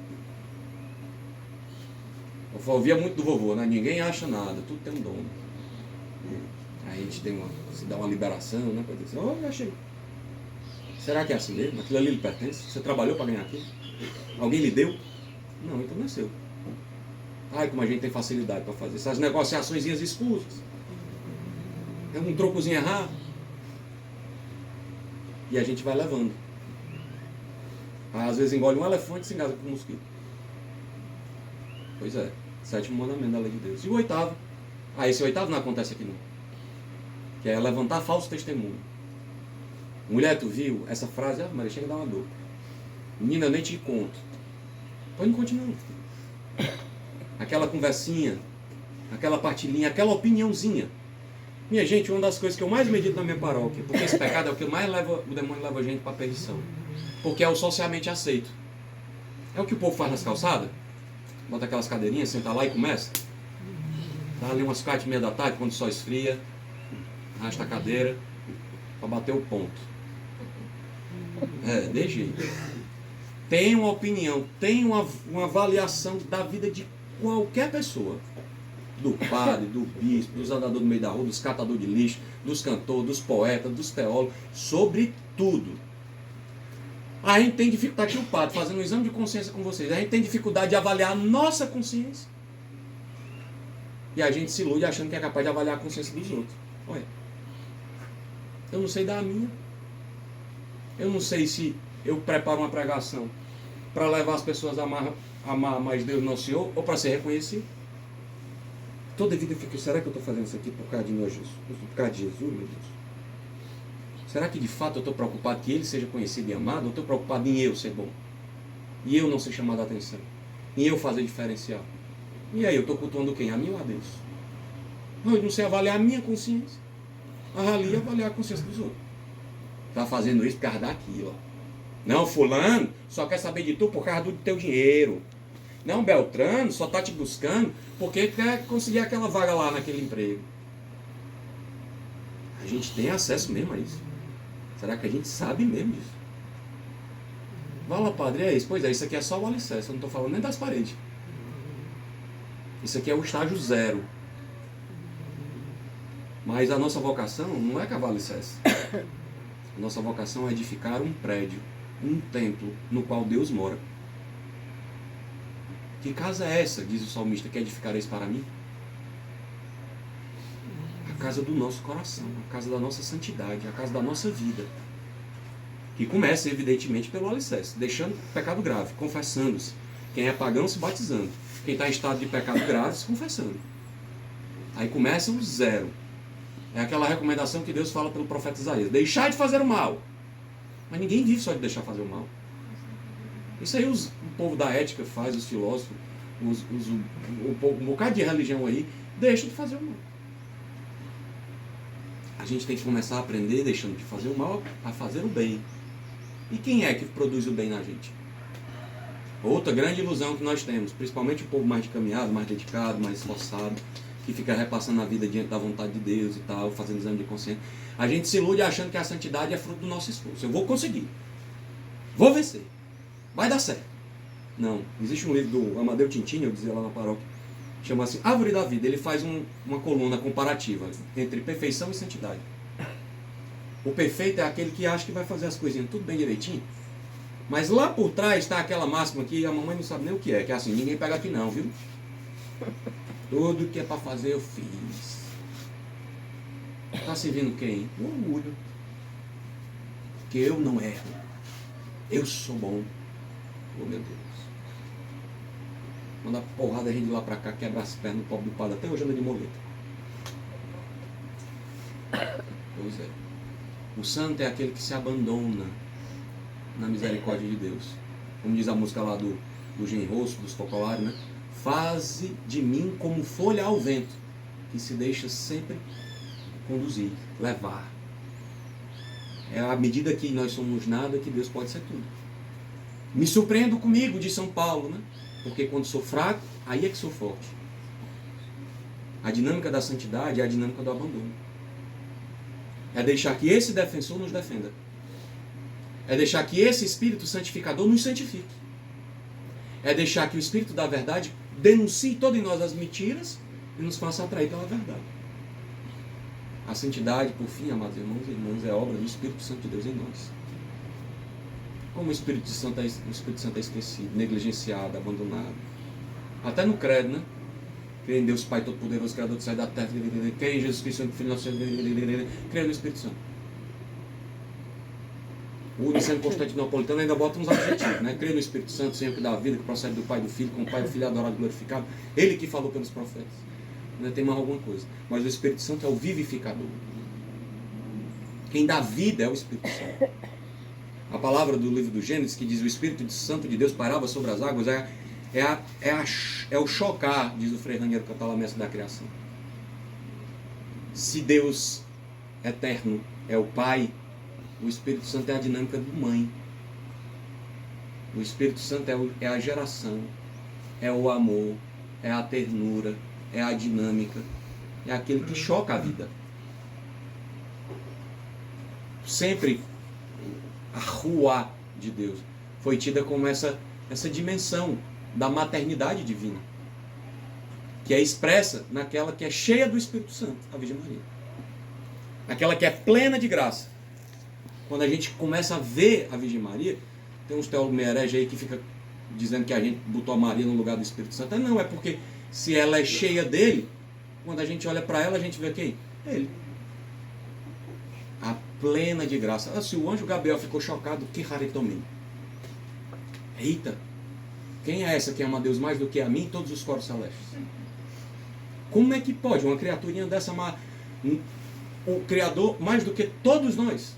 Eu ouvia muito do vovô, né? Ninguém acha nada, tudo tem um dono. Aí a gente se dá uma liberação, né? Para dizer, eu achei. Será que é assim mesmo? Aquilo ali lhe pertence? Você trabalhou para ganhar aquilo? Alguém lhe deu? Não, então não é seu. Ai, como a gente tem facilidade para fazer essas negociações escusas. É um trocozinho errado. E a gente vai levando. Aí, às vezes engole um elefante e se engasa com um mosquito. Pois é. Sétimo mandamento da lei de Deus. E o oitavo. Esse oitavo não acontece aqui não. Que é levantar falso testemunho. Mulher, tu viu? Essa frase, Maria, chega a dar uma dor. Menina, eu nem te conto. Pode não continuar. Aquela conversinha, aquela partilhinha, aquela opiniãozinha. Minha gente, uma das coisas que eu mais medito na minha paróquia, porque esse pecado é o que mais o demônio leva a gente para a perdição. Porque é o socialmente aceito. É o que o povo faz nas calçadas. Bota aquelas cadeirinhas, senta lá e começa. Dá ali umas 4h30 da tarde, quando o sol esfria. Arrasta a cadeira para bater o ponto. De jeito. Tem uma opinião, tem uma avaliação da vida de qualquer pessoa. Do padre, do bispo, dos andadores no meio da rua, dos catadores de lixo, dos cantores, dos poetas, dos teólogos, sobre tudo. A gente tem dificuldade, aqui o padre fazendo um exame de consciência com vocês, a gente tem dificuldade de avaliar a nossa consciência. E a gente se ilude achando que é capaz de avaliar a consciência dos outros. Olha, eu não sei dar a minha. Eu não sei se eu preparo uma pregação para levar as pessoas a amar mais Deus, nosso Senhor, ou para ser reconhecido. Toda vida eu fico, será que eu estou fazendo isso aqui por causa de nós, Jesus? Por causa de Jesus, meu Deus? Será que de fato eu estou preocupado que Ele seja conhecido e amado? Ou estou preocupado em eu ser bom? E eu não ser chamado a atenção? Em eu fazer diferencial? E aí, eu estou cultuando quem? A mim ou a Deus? Não, eu não sei avaliar a minha consciência. Ali avaliar a consciência dos outros. Está fazendo isso por causa daquilo. Não, fulano só quer saber de tu por causa do teu dinheiro. Não, Beltrano só está te buscando porque quer conseguir aquela vaga lá naquele emprego. A gente tem acesso mesmo a isso? Será que a gente sabe mesmo disso? Vai lá, padre, é isso. Pois é, isso aqui é só o alicerce, eu não estou falando nem das paredes. Isso aqui é o estágio 0. Mas a nossa vocação não é cavar alicerce. A nossa vocação é edificar um prédio, um templo no qual Deus mora. Que casa é essa, diz o salmista, que edificareis para mim? A casa do nosso coração, a casa da nossa santidade, a casa da nossa vida. Que começa, evidentemente, pelo alicerce, deixando o pecado grave, confessando-se. Quem é pagão, se batizando. Quem está em estado de pecado grave, se confessando. Aí começa o 0. É aquela recomendação que Deus fala pelo profeta Isaías. Deixar de fazer o mal. Mas ninguém vive só de deixar fazer o mal. Isso aí o povo da ética faz, os filósofos, um bocado de religião aí, deixa de fazer o mal. A gente tem que começar a aprender, deixando de fazer o mal, a fazer o bem. E quem é que produz o bem na gente? Outra grande ilusão que nós temos, principalmente o povo mais de caminhado, mais dedicado, mais esforçado, que fica repassando a vida diante da vontade de Deus e tal, fazendo exame de consciência. A gente se ilude achando que a santidade é fruto do nosso esforço. Eu vou conseguir. Vou vencer. Vai dar certo. Não. Existe um livro do Amadeu Tintin, eu dizia lá na paróquia, chama-se Árvore da Vida. Ele faz uma coluna comparativa entre perfeição e santidade. O perfeito é aquele que acha que vai fazer as coisinhas tudo bem direitinho. Mas lá por trás está aquela máxima que a mamãe não sabe nem o que é assim, ninguém pega aqui não, viu? Tudo que é para fazer eu fiz. Está servindo quem? O orgulho. Que eu não erro. Eu sou bom. Oh meu Deus. Manda porrada a gente de lá para cá, quebra as pernas do pobre do padre, até hoje anda de moleta. Pois é. O santo é aquele que se abandona na misericórdia de Deus. Como diz a música lá do Genrosso, dos Focolares, né? Faze de mim como folha ao vento, que se deixa sempre conduzir, levar. É à medida que nós somos nada que Deus pode ser tudo. Me surpreendo comigo, diz São Paulo, né? Porque quando sou fraco, aí é que sou forte. A dinâmica da santidade é a dinâmica do abandono. É deixar que esse defensor nos defenda. É deixar que esse Espírito santificador nos santifique. É deixar que o Espírito da verdade denuncie todo em nós as mentiras e nos faça atrair pela verdade. A santidade, por fim, amados irmãos e irmãs, é obra do Espírito Santo de Deus em nós. Como o Espírito Santo é esquecido, negligenciado, abandonado. Até no credo, né? Crê em Deus Pai Todo-Poderoso, Criador do céu e da terra, crê em Jesus Cristo, Filho nosso, crê no Espírito Santo. O Niceno Constantinopolitano ainda bota uns adjetivos, né? Crê no Espírito Santo, Senhor que dá a vida, que procede do Pai e do Filho, com o Pai e o Filho adorado e glorificado. Ele que falou pelos profetas. Ainda tem mais alguma coisa. Mas o Espírito Santo é o vivificador. Quem dá vida é o Espírito Santo. A palavra do livro do Gênesis, que diz o Espírito Santo de Deus pairava sobre as águas, é o chocar, diz o Frei Raniero Cantalamessa da criação. Se Deus eterno é o Pai, o Espírito Santo é a dinâmica do mãe. O Espírito Santo é a geração, é o amor, é a ternura, é a dinâmica, é aquele que choca a vida. Sempre a rua de Deus foi tida como essa dimensão da maternidade divina, que é expressa naquela que é cheia do Espírito Santo, a Virgem Maria. Aquela que é plena de graça. Quando a gente começa a ver a Virgem Maria, tem uns teólogos meio hereges aí que fica dizendo que a gente botou a Maria no lugar do Espírito Santo. Não, é porque se ela é cheia dele, quando a gente olha para ela, a gente vê quem? Ele. A plena de graça. Se o anjo Gabriel ficou chocado, que raritomim. Eita, quem é essa que ama a Deus mais do que a mim e todos os coros celestes? Como é que pode uma criaturinha dessa amar o Criador mais do que todos nós?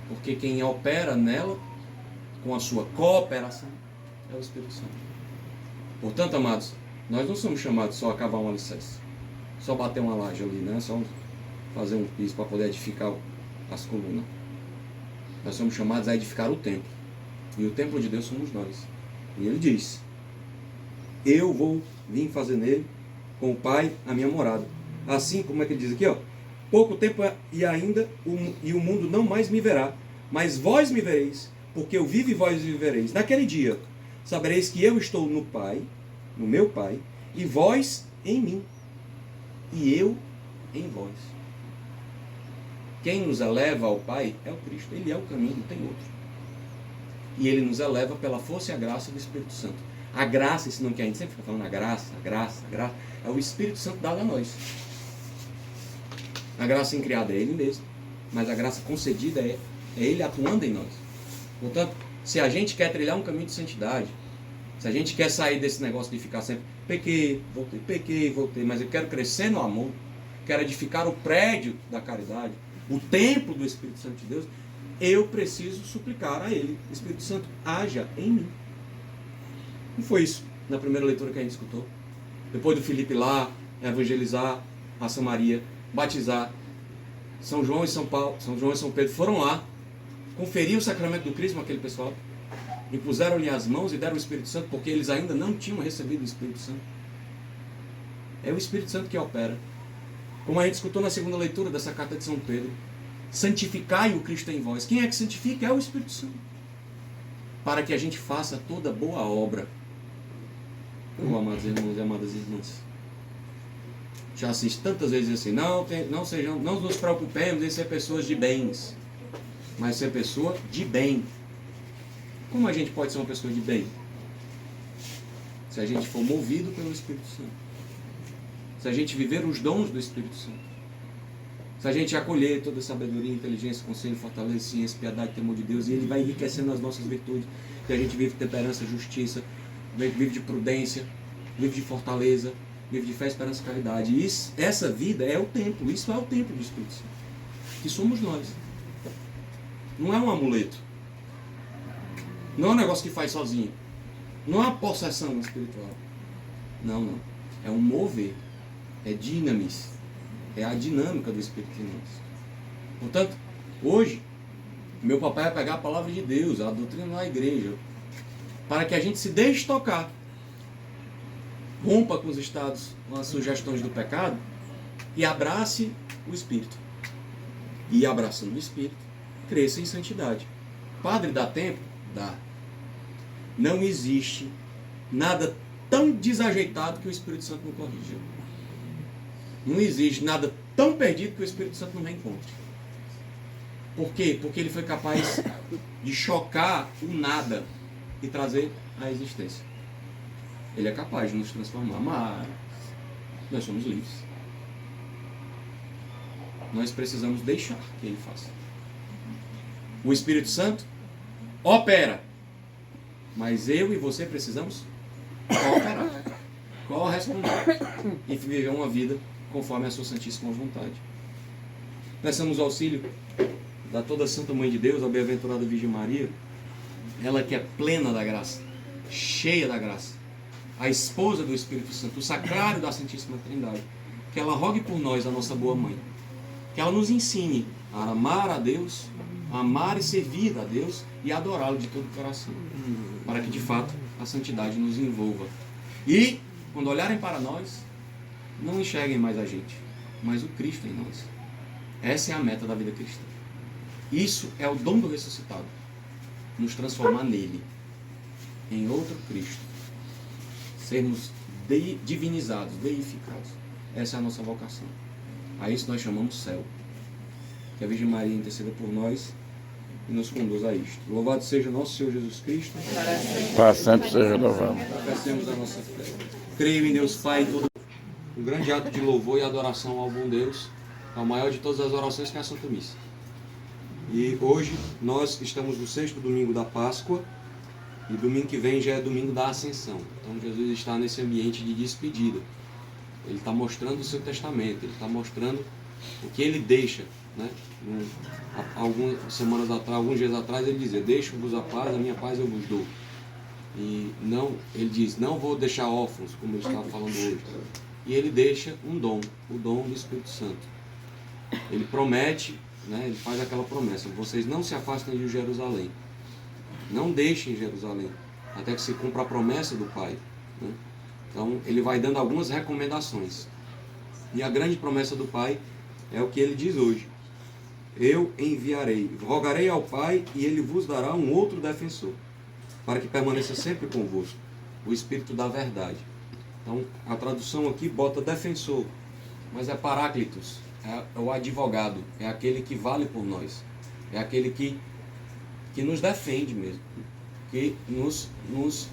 Porque quem opera nela, com a sua cooperação, é o Espírito Santo. Portanto, amados, nós não somos chamados só a cavar um alicerce, só bater uma laje ali, né? Só fazer um piso para poder edificar as colunas. Nós somos chamados a edificar o templo. E o templo de Deus somos nós. E ele diz: eu vou vir fazer nele, com o Pai, a minha morada. Assim, como é que ele diz aqui, ó? Pouco tempo e ainda, e o mundo não mais me verá, mas vós me vereis, porque eu vivo e vós vivereis. Naquele dia, sabereis que eu estou no Pai, no meu Pai, e vós em mim, e eu em vós. Quem nos eleva ao Pai é o Cristo. Ele é o caminho, não tem outro. E ele nos eleva pela força e a graça do Espírito Santo. A graça, esse nome que a gente sempre fica falando, a graça, é o Espírito Santo dado a nós. A graça incriada é ele mesmo, mas a graça concedida é ele atuando em nós. Portanto, se a gente quer trilhar um caminho de santidade, se a gente quer sair desse negócio de ficar sempre pequei, voltei, mas eu quero crescer no amor, quero edificar o prédio da caridade, o templo do Espírito Santo de Deus, eu preciso suplicar a Ele, Espírito Santo, haja em mim. Não foi isso na primeira leitura que a gente escutou? Depois do Filipe lá, evangelizar a Samaria, batizar, São João e São Pedro foram lá, conferiram o sacramento do Crisma àquele pessoal, impuseram-lhe as mãos e deram o Espírito Santo, porque eles ainda não tinham recebido o Espírito Santo. É o Espírito Santo que opera. Como a gente escutou na segunda leitura dessa carta de São Pedro, santificai o Cristo em vós. Quem é que santifica? É o Espírito Santo. Para que a gente faça toda boa obra. Amados irmãos e amadas irmãs, já assisti tantas vezes assim, não nos preocupemos em ser pessoas de bens, mas ser pessoa de bem. Como a gente pode ser uma pessoa de bem? Se a gente for movido pelo Espírito Santo, se a gente viver os dons do Espírito Santo, se a gente acolher toda a sabedoria, inteligência, conselho, fortaleza, ciência, piedade, temor de Deus, e Ele vai enriquecendo as nossas virtudes, que a gente vive de temperança, justiça, vive de prudência, vive de fortaleza, vive de fé, esperança e caridade. E essa vida é o templo, isso é o templo do Espírito Santo, que somos nós. Não é um amuleto, não é um negócio que faz sozinho, não é uma possessão espiritual, não, é um mover, é dinamis, é a dinâmica do Espírito em nós. Portanto, hoje, meu papai vai pegar a palavra de Deus, a doutrina da igreja, para que a gente se deixe tocar, rompa com os estados, com as sugestões do pecado e abrace o Espírito. E abraçando o Espírito, cresça em santidade. Padre, dá tempo? Dá. Não existe nada tão desajeitado que o Espírito Santo não corrija. Não existe nada tão perdido que o Espírito Santo não reencontre. Por quê? Porque ele foi capaz de chocar o nada e trazer a existência. Ele é capaz de nos transformar, mas nós somos livres. Nós precisamos deixar que Ele faça. O Espírito Santo opera, mas eu e você precisamos cooperar, corresponder e viver uma vida conforme a sua santíssima vontade. Peçamos o auxílio da toda a Santa Mãe de Deus, a bem-aventurada Virgem Maria, ela que é plena da graça, cheia da graça, a esposa do Espírito Santo, o sacrário da Santíssima Trindade, que ela rogue por nós, a nossa boa mãe, que ela nos ensine a amar a Deus, a amar e servir a Deus e adorá-lo de todo o coração, para que de fato a santidade nos envolva. E, quando olharem para nós, não enxerguem mais a gente, mas o Cristo em nós. Essa é a meta da vida cristã. Isso é o dom do ressuscitado, nos transformar nele, em outro Cristo, sermos divinizados, deificados. Essa é a nossa vocação. A isso nós chamamos céu. Que a Virgem Maria interceda por nós e nos conduza a isto. Louvado seja nosso Senhor Jesus Cristo. Para sempre seja louvado. Professemos a nossa fé. Creio em Deus Pai todo. Um grande ato de louvor e adoração ao bom Deus, é o maior de todas as orações, que é a Santa Missa. E hoje nós estamos no 6º domingo da Páscoa, e domingo que vem já é domingo da Ascensão. Então Jesus está nesse ambiente de despedida. Ele está mostrando o seu testamento, ele está mostrando o que ele deixa, né? Algumas semanas atrás, alguns dias atrás, ele dizia: deixo-vos a paz, a minha paz eu vos dou. E não, ele diz: não vou deixar órfãos, como ele estava falando hoje. E ele deixa um dom, o dom do Espírito Santo. Ele promete, né? Ele faz aquela promessa: vocês não se afastem de Jerusalém, não deixem Jerusalém, até que se cumpra a promessa do Pai, né? Então ele vai dando algumas recomendações. E a grande promessa do Pai é o que ele diz hoje: eu enviarei, rogarei ao Pai e ele vos dará um outro defensor, para que permaneça sempre convosco, o Espírito da verdade. Então a tradução aqui bota defensor, mas é paráclitos, é o advogado, é aquele que vale por nós, é aquele que nos defende mesmo, que nos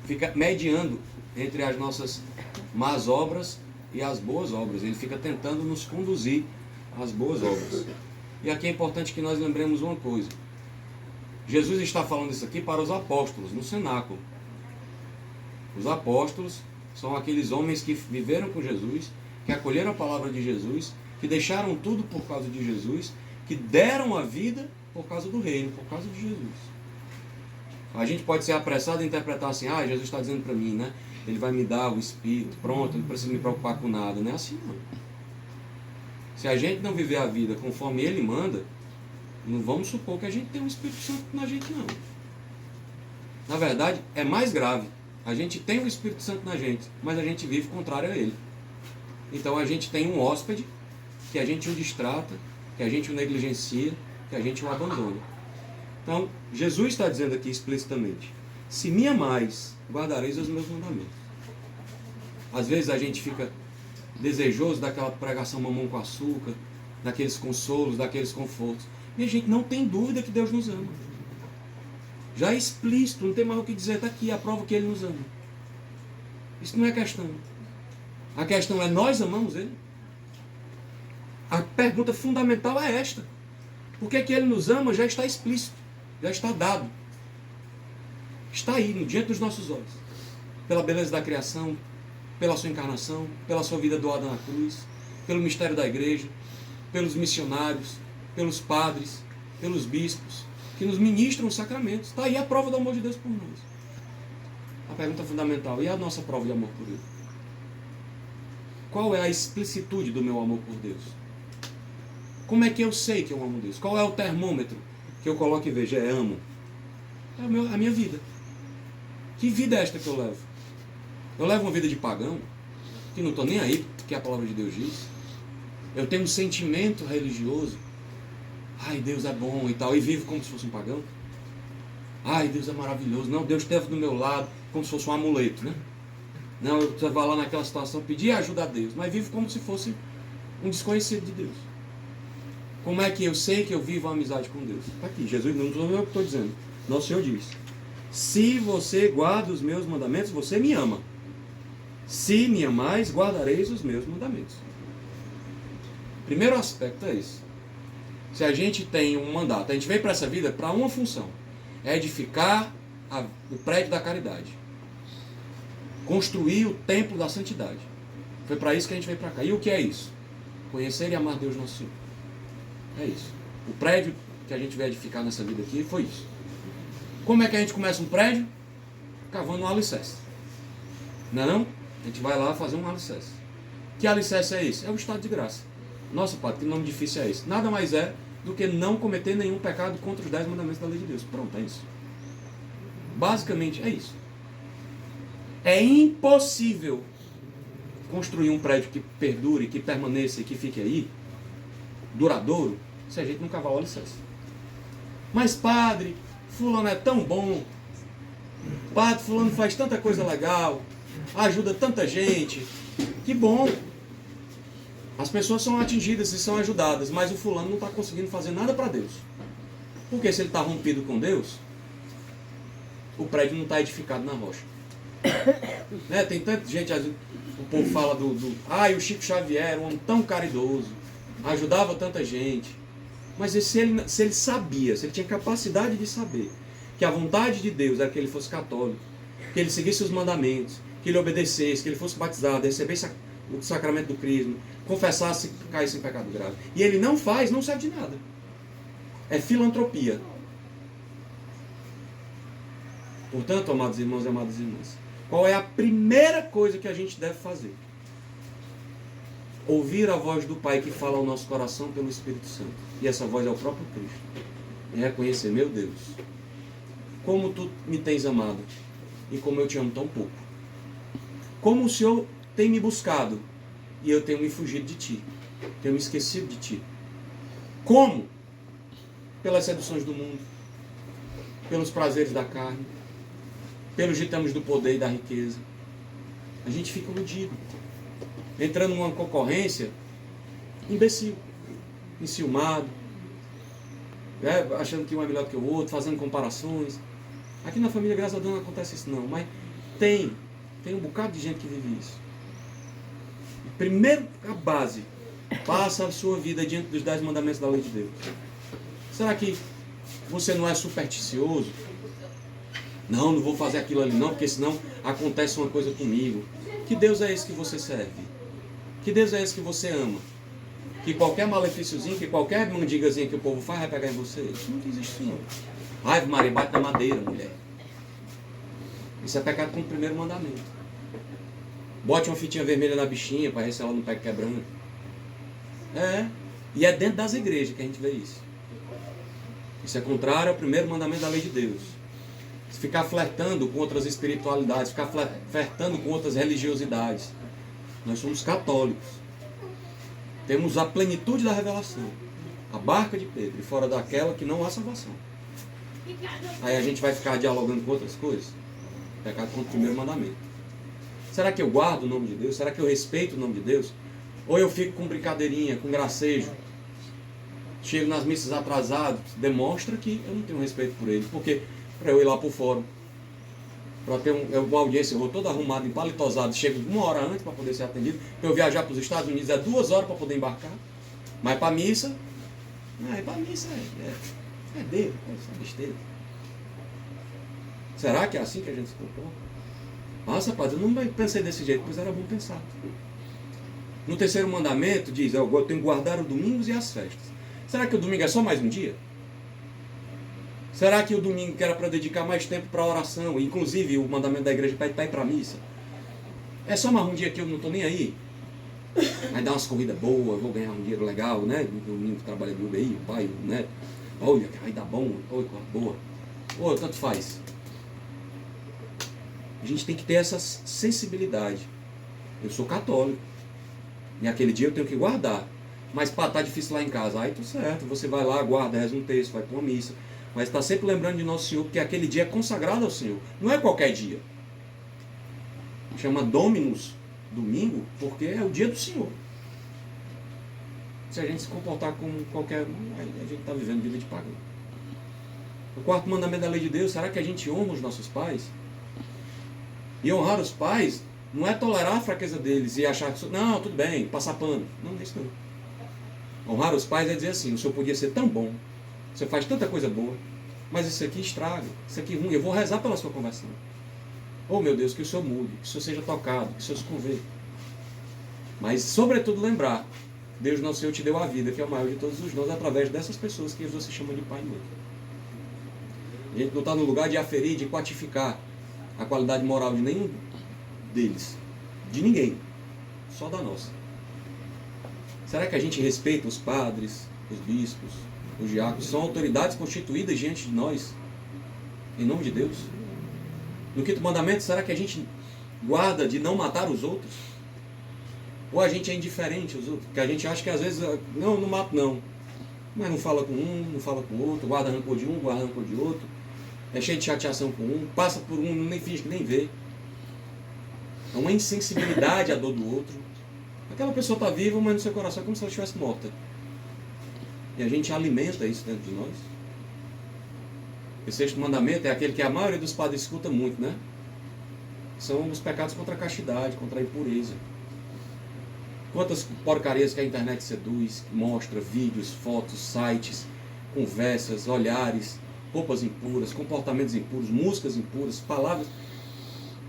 fica mediando entre as nossas más obras e as boas obras. Ele fica tentando nos conduzir às boas obras. E aqui é importante que nós lembremos uma coisa: Jesus está falando isso aqui para os apóstolos, no cenáculo. Os apóstolos são aqueles homens que viveram com Jesus que acolheram a palavra de Jesus, que deixaram tudo por causa de Jesus, que deram a vida por causa do reino, por causa de Jesus. A gente pode ser apressado em interpretar assim, Jesus está dizendo para mim, né? Ele vai me dar o Espírito, pronto, não preciso me preocupar com nada. Não é assim, não. Se a gente não viver a vida conforme Ele manda, não vamos supor que a gente tem um Espírito Santo na gente, não. Na verdade, é mais grave. A gente tem o Espírito Santo na gente, mas a gente vive contrário a Ele. Então a gente tem um hóspede que a gente o distrata, que a gente o negligencia, que a gente o abandona. Então, Jesus está dizendo aqui explicitamente, se me amais, guardareis os meus mandamentos. Às vezes a gente fica desejoso daquela pregação mamão com açúcar, daqueles consolos, daqueles confortos. E a gente não tem dúvida que Deus nos ama. Já é explícito, não tem mais o que dizer, está aqui a prova que Ele nos ama. Isso não é questão. A questão é, nós amamos Ele? A pergunta fundamental é esta. Por que Ele nos ama já está explícito, já está dado. Está aí, diante dos nossos olhos. Pela beleza da criação, pela sua encarnação, pela sua vida doada na cruz, pelo mistério da igreja, pelos missionários, pelos padres, pelos bispos, que nos ministram os sacramentos. Está aí a prova do amor de Deus por nós. A pergunta fundamental, e a nossa prova de amor por Ele? Qual é a explicitude do meu amor por Deus? Como é que eu sei que eu amo Deus? Qual é o termômetro que eu coloco e vejo? É amo. É a minha vida. Que vida é esta que eu levo? Eu levo uma vida de pagão, que não estou nem aí, que a palavra de Deus diz. Eu tenho um sentimento religioso. Ai, Deus é bom e tal, e vivo como se fosse um pagão. Ai, Deus é maravilhoso. Não, Deus esteve do meu lado, como se fosse um amuleto, né? Não, eu estava lá naquela situação, pedir ajuda a Deus, mas vivo como se fosse um desconhecido de Deus. Como é que eu sei que eu vivo a amizade com Deus? Está aqui, Jesus, não sou eu que estou dizendo. Nosso Senhor diz, se você guarda os meus mandamentos, você me ama. Se me amais, guardareis os meus mandamentos. Primeiro aspecto é esse. Se a gente tem um mandato, a gente veio para essa vida para uma função, é edificar o prédio da caridade, construir o templo da santidade. Foi para isso que a gente veio para cá. E o que é isso? Conhecer e amar Deus nosso Senhor. É isso. O prédio que a gente veio edificar nessa vida aqui foi isso. Como é que a gente começa um prédio? Cavando um alicerce. Não é não? A gente vai lá fazer um alicerce. Que alicerce é esse? É o estado de graça. Nossa, padre, que nome difícil é esse? Nada mais é do que não cometer nenhum pecado contra os 10 mandamentos da lei de Deus. Pronto, é isso. Basicamente é isso. É impossível construir um prédio que perdure, que permaneça e que fique aí, duradouro, se a gente não cavar o alicerce. Mas padre, fulano é tão bom, padre, fulano faz tanta coisa legal, ajuda tanta gente, que bom. As pessoas são atingidas e são ajudadas, mas o fulano não está conseguindo fazer nada para Deus. Porque se ele está rompido com Deus, o prédio não está edificado na rocha. Né? Tem tanta gente, o povo fala o Chico Xavier, um homem tão caridoso, ajudava tanta gente. Mas se ele sabia, se ele tinha capacidade de saber que a vontade de Deus era que ele fosse católico, que ele seguisse os mandamentos, que ele obedecesse, que ele fosse batizado, recebesse o sacramento do crisma, confessasse que caísse em pecado grave, e ele não faz, não serve de nada. É filantropia. Portanto, amados irmãos e amadas irmãs, qual é a primeira coisa que a gente deve fazer? Ouvir a voz do Pai que fala ao nosso coração pelo Espírito Santo. E essa voz é o próprio Cristo. E reconhecer, meu Deus, como tu me tens amado e como eu te amo tão pouco. Como o Senhor tem me buscado e eu tenho me fugido de ti. Tenho me esquecido de ti. Como? Pelas seduções do mundo, pelos prazeres da carne, pelos ditames do poder e da riqueza. A gente fica iludido, entrando numa concorrência imbecil, enciumado, achando que um é melhor que o outro, fazendo comparações. Aqui na família, graças a Deus, não acontece isso não, mas tem um bocado de gente que vive isso. Primeiro, a base, passa a sua vida diante dos 10 mandamentos da lei de Deus. Será que você não é supersticioso? Não vou fazer aquilo ali não, porque senão acontece uma coisa comigo. Que Deus é esse que você serve? Que Deus é esse que você ama? Que qualquer malefíciozinho, que qualquer mandigazinha que o povo faz vai pegar em você? Isso não existe, não. Ai, Maria, bate na madeira, mulher. Isso é pecado com o primeiro mandamento. Bote uma fitinha vermelha na bichinha para ver se ela não pega quebrando. E é dentro das igrejas que a gente vê isso. Isso é contrário ao primeiro mandamento da lei de Deus. Ficar flertando com outras espiritualidades, ficar flertando com outras religiosidades. Nós somos católicos. Temos a plenitude da revelação. A barca de Pedro, e fora daquela que não há salvação. Aí a gente vai ficar dialogando com outras coisas? Pecado contra o primeiro mandamento. Será que eu guardo o nome de Deus? Será que eu respeito o nome de Deus? Ou eu fico com brincadeirinha, com gracejo? Chego nas missas atrasado, demonstra que eu não tenho respeito por ele. Porque para eu ir lá para o fórum, para ter uma audiência, eu vou todo arrumado, empalitosado, chego 1 hora antes para poder ser atendido. Para eu viajar para os Estados Unidos é 2 horas para poder embarcar. Mas para a missa, para a missa é dele, é besteira. Será que é assim que a gente se comporta? Nossa, rapaz, eu não pensei desse jeito, pois era bom pensar. No terceiro mandamento diz, eu tenho que guardar os domingos e as festas. Será que o domingo é só mais um dia? Será que o domingo que era para dedicar mais tempo para a oração, inclusive o mandamento da igreja pede para ir para a missa, é só mais um dia que eu não estou nem aí? Vai dar umas corridas boas, vou ganhar um dinheiro legal, né? Domingo que trabalha do UBI, o pai, o neto. Olha, vai dar bom, olha, boa. Ou tanto faz. A gente tem que ter essa sensibilidade. Eu sou católico. E aquele dia eu tenho que guardar. Mas pá, tá difícil lá em casa. Aí tudo certo, você vai lá, guarda, reza um texto, vai para uma missa. Mas está sempre lembrando de Nosso Senhor, porque aquele dia é consagrado ao Senhor. Não é qualquer dia. Chama Dominus, domingo, porque é o dia do Senhor. Se a gente se comportar como qualquer um, a gente está vivendo vida de pagão. O quarto mandamento da lei de Deus, será que a gente honra os nossos pais? E honrar os pais não é tolerar a fraqueza deles e achar que, não, tudo bem, passar pano. Não, não é isso não. Honrar os pais é dizer assim, o senhor podia ser tão bom, você faz tanta coisa boa, mas isso aqui estraga, isso aqui é ruim, eu vou rezar pela sua conversão. Oh meu Deus, que o senhor mude, que o senhor seja tocado, que o senhor se converta. Mas sobretudo lembrar, Deus nosso Senhor te deu a vida, que é o maior de todos os dons, através dessas pessoas que você chama de pai e mãe. A gente não está no lugar de aferir, de quantificar a qualidade moral de nenhum deles, de ninguém, só da nossa. Será que a gente respeita os padres, os bispos, os diáconos? São autoridades constituídas diante de nós, em nome de Deus? No quinto mandamento, será que a gente guarda de não matar os outros? Ou a gente é indiferente aos outros? Porque a gente acha que às vezes, não mato não. Mas não fala com um, não fala com o outro, guarda rancor de um, guarda rancor de outro. É cheio de chateação com um, passa por um, nem finge que nem vê. É uma insensibilidade à dor do outro. Aquela pessoa está viva, mas no seu coração é como se ela estivesse morta. E a gente alimenta isso dentro de nós. O sexto mandamento é aquele que a maioria dos padres escuta muito, né? São os pecados contra a castidade, contra a impureza. Quantas porcarias que a internet seduz, mostra vídeos, fotos, sites, conversas, olhares, roupas impuras, comportamentos impuros, músicas impuras, palavras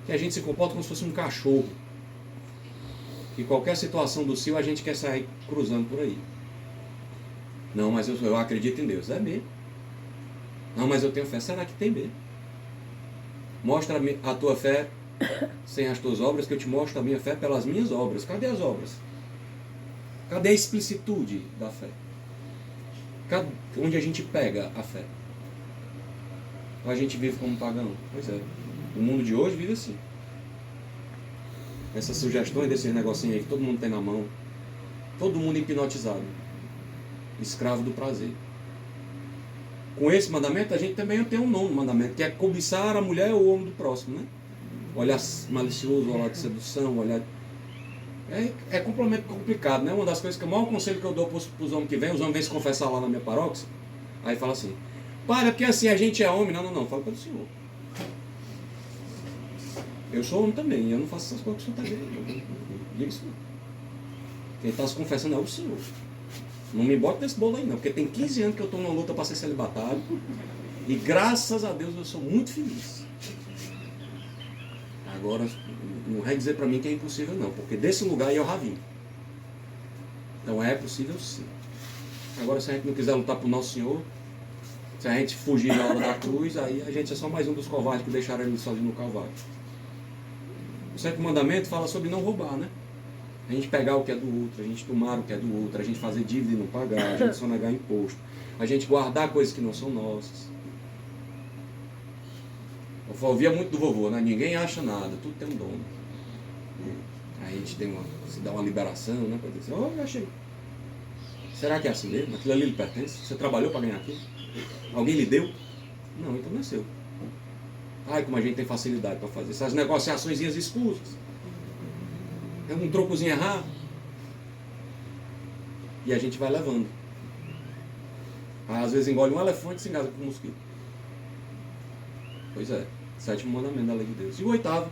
que a gente se comporta como se fosse um cachorro. E qualquer situação do cio a gente quer sair cruzando por aí. Não, mas eu acredito em Deus. É mesmo. Não, mas eu tenho fé. Será que tem mesmo? Mostra a tua fé sem as tuas obras, que eu te mostro a minha fé pelas minhas obras. Cadê as obras? Cadê a explicitude da fé? Onde a gente pega a fé? Ou a gente vive como pagão? Pois é. O mundo de hoje vive assim. Essas sugestões desses negocinhos aí que todo mundo tem na mão. Todo mundo hipnotizado. Escravo do prazer. Com esse mandamento, a gente também tem um nono mandamento, que é cobiçar a mulher ou o homem do próximo, né? Olhar malicioso, olhar de sedução, olhar... É complicado, né? Uma das coisas que o maior conselho que eu dou para os homens que vêm, os homens vêm se confessar lá na minha paróquia, aí fala assim, para, porque assim a gente é homem. Não, fala pelo senhor. Eu sou homem também, eu não faço essas coisas que o senhor está vendo. Diga isso não. Quem está se confessando é o senhor. Não me bota nesse bolo aí não, porque tem 15 anos que eu estou numa luta para ser celibatário e graças a Deus eu sou muito feliz. Agora, não vai dizer para mim que é impossível não, porque desse lugar eu já vim. Então é possível sim. Agora, se a gente não quiser lutar por Nosso Senhor, se a gente fugir na hora da cruz, aí a gente é só mais um dos covardes que deixaram ele sozinho no Calvário. O 7º mandamento fala sobre não roubar, né? A gente pegar o que é do outro, a gente tomar o que é do outro, a gente fazer dívida e não pagar, a gente sonegar imposto, a gente guardar coisas que não são nossas. Eu ouvia muito do vovô, né? Ninguém acha nada, tudo tem um dono. Aí a gente tem se dá uma liberação, né? Para dizer, eu achei. Será que é assim mesmo? Aquilo ali lhe pertence? Você trabalhou para ganhar aquilo? Alguém lhe deu? Não, então não é seu. Ai, como a gente tem facilidade para fazer essas negociações escusas. É um trocozinho errado. E a gente vai levando. Às vezes engole um elefante e se engasga com um mosquito. Pois é, 7º mandamento da lei de Deus. E o 8º?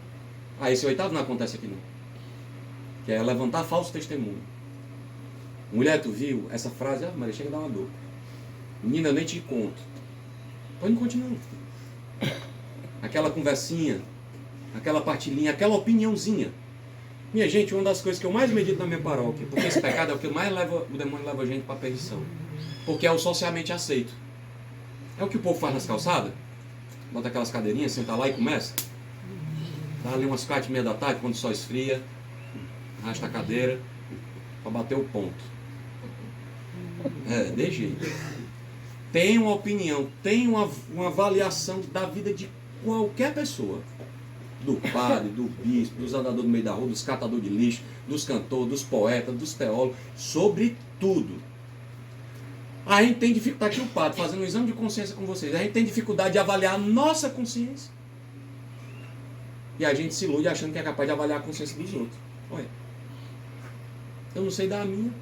Esse 8º não acontece aqui não. Que é levantar falso testemunho. Mulher, tu viu? Essa frase, Maria, chega a dar uma dor. Menina, eu nem te conto. Pode não continuar. Aquela conversinha, aquela partilhinha, aquela opiniãozinha. Minha gente, uma das coisas que eu mais medito na minha paróquia, porque esse pecado é o que mais leva, o demônio leva a gente para a perdição. Porque é o socialmente aceito. É o que o povo faz nas calçadas. Bota aquelas cadeirinhas, senta lá e começa. Dá ali umas 4h30 da tarde, quando o sol esfria. Arrasta a cadeira para bater o ponto. De jeito. Tem uma opinião, tem uma avaliação da vida de qualquer pessoa. Do padre, do bispo, dos andadores do meio da rua, dos catadores de lixo, dos cantores, dos poetas, dos teólogos, sobre tudo. A gente tem dificuldade, aqui o padre fazendo um exame de consciência com vocês, a gente tem dificuldade de avaliar a nossa consciência. E a gente se ilude achando que é capaz de avaliar a consciência dos outros. Olha, eu não sei da minha.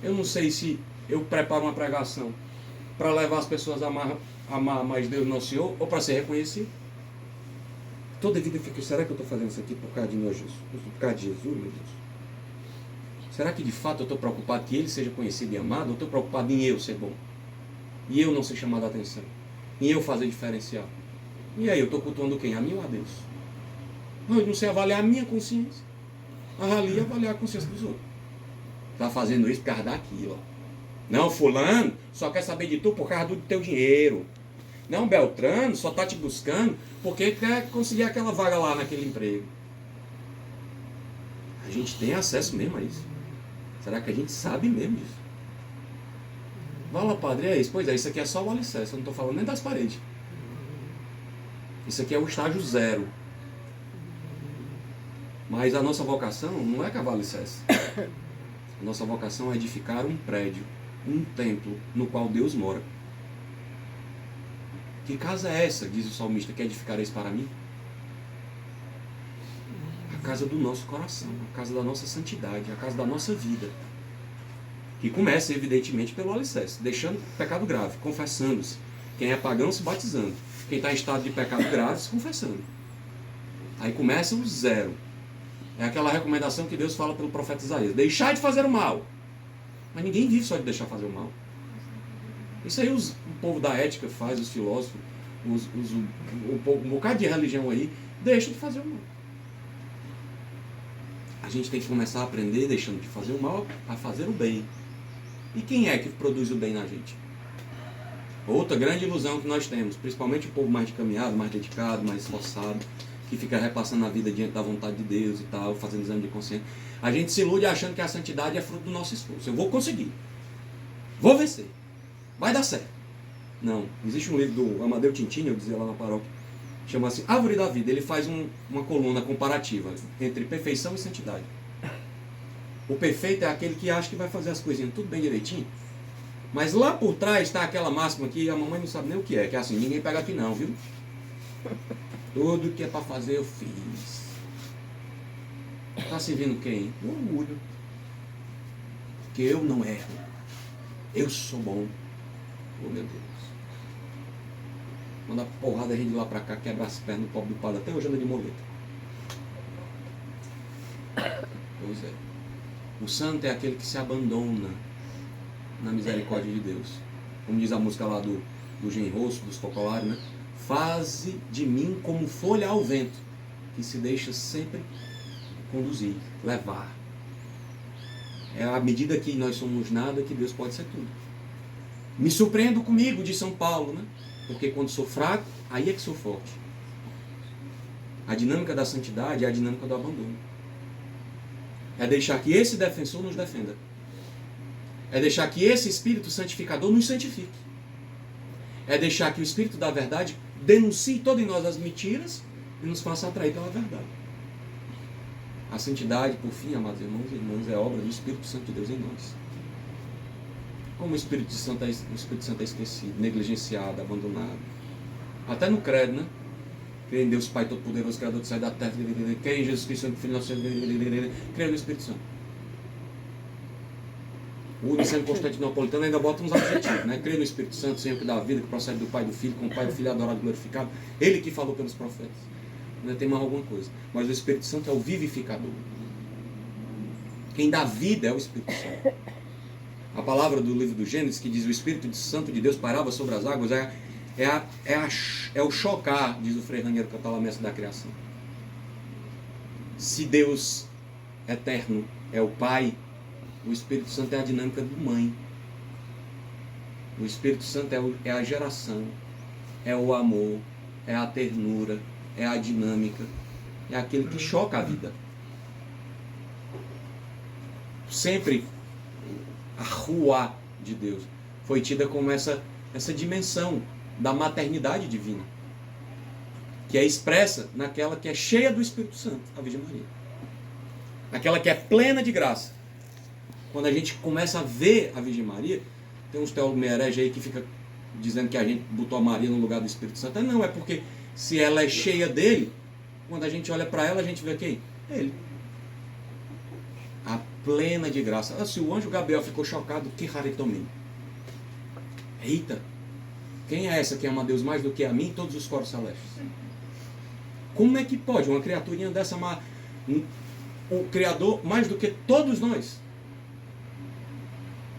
Eu não sei se eu preparo uma pregação para levar as pessoas a amar mais Deus, nosso Senhor, ou para ser reconhecido. Toda vida fica, será que eu estou fazendo isso aqui por causa de nós, por causa de Jesus, meu Deus? Será que de fato eu estou preocupado que Ele seja conhecido e amado, ou estou preocupado em eu ser bom? E eu não ser chamado a atenção? Em eu fazer diferencial? E aí, eu estou cultuando quem? A mim ou a Deus? Não, eu não sei avaliar a minha consciência. Ali avaliar a consciência dos outros. Está fazendo isso por causa daquilo. Não, fulano só quer saber de tu por causa do teu dinheiro. Não, Beltrano só está te buscando porque quer conseguir aquela vaga lá naquele emprego. A gente tem acesso mesmo a isso? Será que a gente sabe mesmo disso? Fala, padre, é isso? Pois é, isso aqui é só o alicerce, eu não estou falando nem das paredes. Isso aqui é o estágio 0. Mas a nossa vocação não é cavar alicerce. A nossa vocação é edificar um prédio, um templo no qual Deus mora. Que casa é essa, diz o salmista, que edificareis para mim? A casa do nosso coração, a casa da nossa santidade, a casa da nossa vida. Que começa, evidentemente, pelo alicerce, deixando o pecado grave, confessando-se. Quem é pagão se batizando. Quem está em estado de pecado grave se confessando. Aí começa o 0. É aquela recomendação que Deus fala pelo profeta Isaías. Deixar de fazer o mal. Mas ninguém vive só de deixar fazer o mal. Isso aí o povo da ética faz, os filósofos, um bocado de religião aí, deixa de fazer o mal. A gente tem que começar a aprender, deixando de fazer o mal, a fazer o bem. E quem é que produz o bem na gente? Outra grande ilusão que nós temos, principalmente o povo mais caminhado, mais dedicado, mais esforçado, que fica repassando a vida diante da vontade de Deus e tal, fazendo exame de consciência. A gente se ilude achando que a santidade é fruto do nosso esforço. Eu vou conseguir. Vou vencer. Vai dar certo. Não. Existe um livro do Amadeu Tintini, eu dizia lá na paróquia, chama-se Árvore da Vida. Ele faz uma coluna comparativa entre perfeição e santidade. O perfeito é aquele que acha que vai fazer as coisinhas tudo bem direitinho. Mas lá por trás está aquela máxima que a mamãe não sabe nem o que é assim, ninguém pega aqui não, viu? Tudo que é para fazer eu fiz. Está servindo quem? O orgulho. Que eu não erro. Eu sou bom. Oh, meu Deus. Manda porrada a gente de lá para cá, quebra as pernas do pobre do padre, até hoje anda de moleta. Pois é. O santo é aquele que se abandona na misericórdia de Deus. Como diz a música lá do Genrosso, dos Focolares, né? Faze de mim como folha ao vento, que se deixa sempre conduzir, levar. É à medida que nós somos nada que Deus pode ser tudo. Me surpreendo comigo, diz São Paulo, né? Porque quando sou fraco, aí é que sou forte. A dinâmica da santidade é a dinâmica do abandono. É deixar que esse defensor nos defenda. É deixar que esse Espírito santificador nos santifique. É deixar que o Espírito da verdade denuncie todas em nós as mentiras e nos faça atrair pela verdade. A santidade, por fim, amados irmãos e irmãs, é obra do Espírito Santo de Deus em nós. Como o Espírito Santo é esquecido, negligenciado, abandonado. Até no credo, né? Creio em Deus Pai Todo-Poderoso, Criador do céu e da terra. Creio em Jesus Cristo, Filho nosso. Creio no Espírito Santo. O Niceno Constantinopolitano ainda bota uns adjetivos, né? Creio no Espírito Santo, Senhor que dá a vida, que procede do Pai e do Filho, com o Pai e o Filho adorado e glorificado. Ele que falou pelos profetas. Não tem mais alguma coisa. Mas o Espírito Santo é o vivificador. Quem dá vida é o Espírito Santo. A palavra do livro do Gênesis que diz o Espírito Santo de Deus pairava sobre as águas é o chocar, diz o Frei Raniero Cantalamessa da criação. Se Deus eterno é o Pai, o Espírito Santo é a dinâmica do mãe. O Espírito Santo é a geração, é o amor, é a ternura, é a dinâmica, é aquele que choca a vida. Sempre a rua de Deus foi tida como essa dimensão da maternidade divina, que é expressa naquela que é cheia do Espírito Santo, a Virgem Maria. Aquela que é plena de graça. Quando a gente começa a ver a Virgem Maria, tem uns teólogos meio hereges aí que fica dizendo que a gente botou a Maria no lugar do Espírito Santo. Não, é porque se ela é cheia dele, quando a gente olha para ela, a gente vê quem? Ele. A plena de graça. Se o anjo Gabriel ficou chocado, que raritomim. Eita, quem é essa que ama a Deus mais do que a mim e todos os coros celestes? Como é que pode uma criaturinha dessa amar o Criador mais do que todos nós?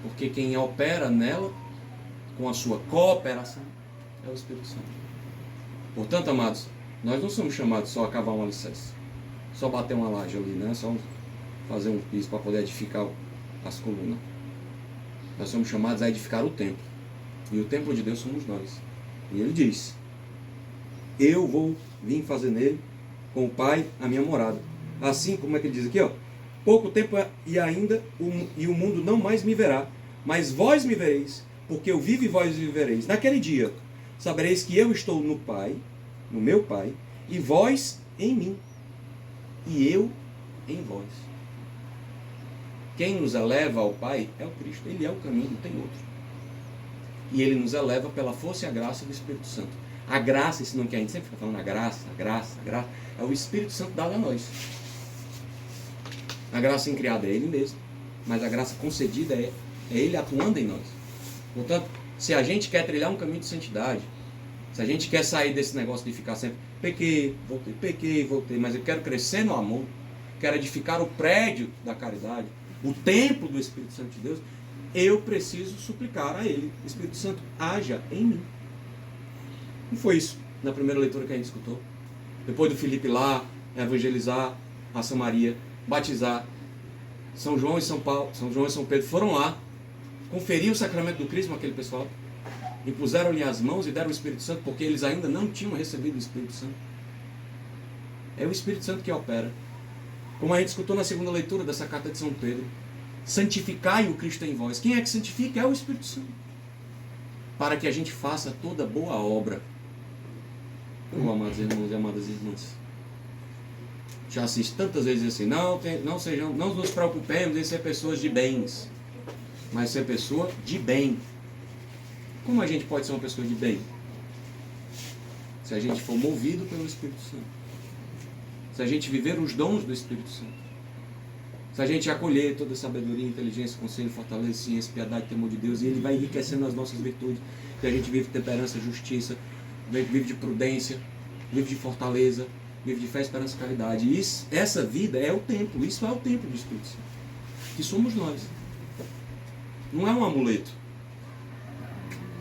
Porque quem opera nela, com a sua cooperação, é o Espírito Santo. Portanto, amados, nós não somos chamados só a cavar um alicerce, só bater uma laje ali, né? Só fazer um piso para poder edificar as colunas. Nós somos chamados a edificar o templo. E o templo de Deus somos nós. E ele diz: eu vou vir fazer nele, com o Pai, a minha morada. Assim, como é que ele diz aqui, ó? Pouco tempo e ainda, e o mundo não mais me verá, mas vós me vereis, porque eu vivo e vós vivereis. Naquele dia, sabereis que eu estou no Pai, no meu Pai, e vós em mim, e eu em vós. Quem nos eleva ao Pai é o Cristo. Ele é o caminho, não tem outro. E ele nos eleva pela força e a graça do Espírito Santo. A graça, esse nome que a gente sempre fica falando, a graça, é o Espírito Santo dado a nós. A graça incriada é ele mesmo, mas a graça concedida é ele atuando em nós. Portanto, se a gente quer trilhar um caminho de santidade, se a gente quer sair desse negócio de ficar sempre pequei, voltei, mas eu quero crescer no amor, quero edificar o prédio da caridade, o templo do Espírito Santo de Deus, eu preciso suplicar a ele: Espírito Santo, haja em mim. Não foi isso na primeira leitura que a gente escutou? Depois do Filipe lá, evangelizar a Samaria, batizar, São João e São Pedro foram lá, conferir o sacramento do Crisma àquele pessoal, impuseram-lhe as mãos e deram o Espírito Santo, porque eles ainda não tinham recebido o Espírito Santo. É o Espírito Santo que opera. Como a gente escutou na segunda leitura dessa carta de São Pedro: santificai o Cristo em vós. Quem é que santifica? É o Espírito Santo. Para que a gente faça toda boa obra. Amados irmãos e amadas irmãs, já assisto tantas vezes assim: não nos preocupemos em ser pessoas de bens, mas ser pessoa de bem. Como a gente pode ser uma pessoa de bem? Se a gente for movido pelo Espírito Santo, se a gente viver os dons do Espírito Santo, se a gente acolher toda a sabedoria, inteligência, conselho, fortaleza, ciência, piedade, temor de Deus, e ele vai enriquecendo as nossas virtudes, que a gente vive temperança, justiça, vive de prudência, vive de fortaleza, vive de fé, esperança e caridade. E essa vida é o templo, isso é o templo do Espírito Santo, que somos nós. Não é um amuleto,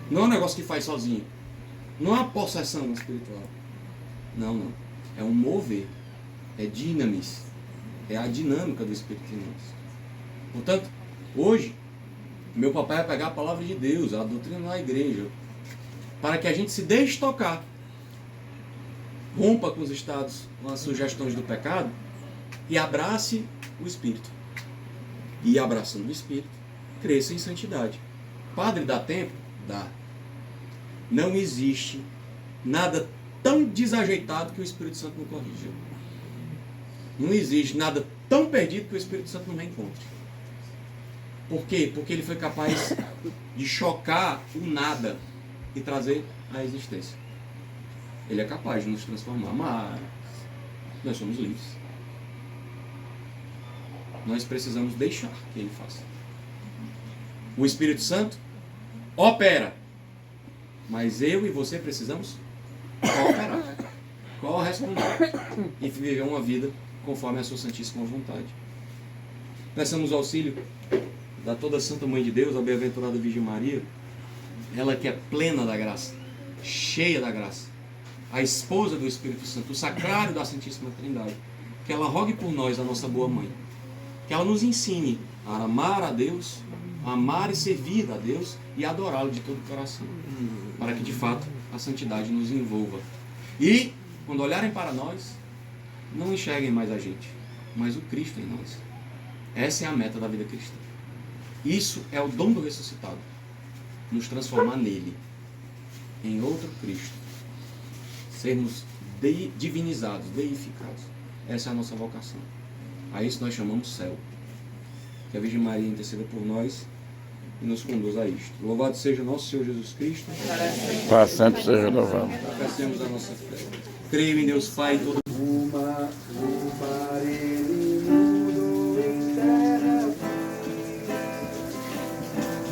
não é um negócio que faz sozinho, não é uma possessão espiritual, não, é um mover, é dinamis, é a dinâmica do Espírito em nós. Portanto, Hoje, meu papai vai pegar a palavra de Deus, a doutrina da igreja, para que a gente se deixe tocar. Rompa com os estados, com as sugestões do pecado e abrace o Espírito. E abraçando o Espírito, cresça em santidade. Padre, dá tempo? Dá. Não existe nada tão desajeitado que o Espírito Santo não corrija. Não existe nada tão perdido que o Espírito Santo não reencontre. Por quê? Porque ele foi capaz de chocar o nada e trazer a existência. Ele é capaz de nos transformar, mas nós somos livres. Nós precisamos deixar que ele faça. O Espírito Santo opera, mas eu e você precisamos cooperar, corresponder e viver uma vida conforme a sua santíssima vontade. Peçamos o auxílio da toda Santa Mãe de Deus, a bem-aventurada Virgem Maria, ela que é plena da graça, cheia da graça, a esposa do Espírito Santo, o sacrário da Santíssima Trindade, que ela rogue por nós, a nossa boa mãe, que ela nos ensine a amar a Deus, a amar e servir a Deus e adorá-lo de todo o coração, para que de fato a santidade nos envolva. E, quando olharem para nós, não enxerguem mais a gente, mas o Cristo em nós. Essa é a meta da vida cristã. Isso é o dom do ressuscitado, nos transformar nele, em outro Cristo, sermos divinizados, deificados. Essa é a nossa vocação. A isso nós chamamos céu. Que a Virgem Maria interceda por nós e nos conduz a isto. Louvado seja nosso Senhor Jesus Cristo. Para sempre seja louvado. Peçamos a nossa fé. Creio em Deus Pai todo. O mar ele mudou em terra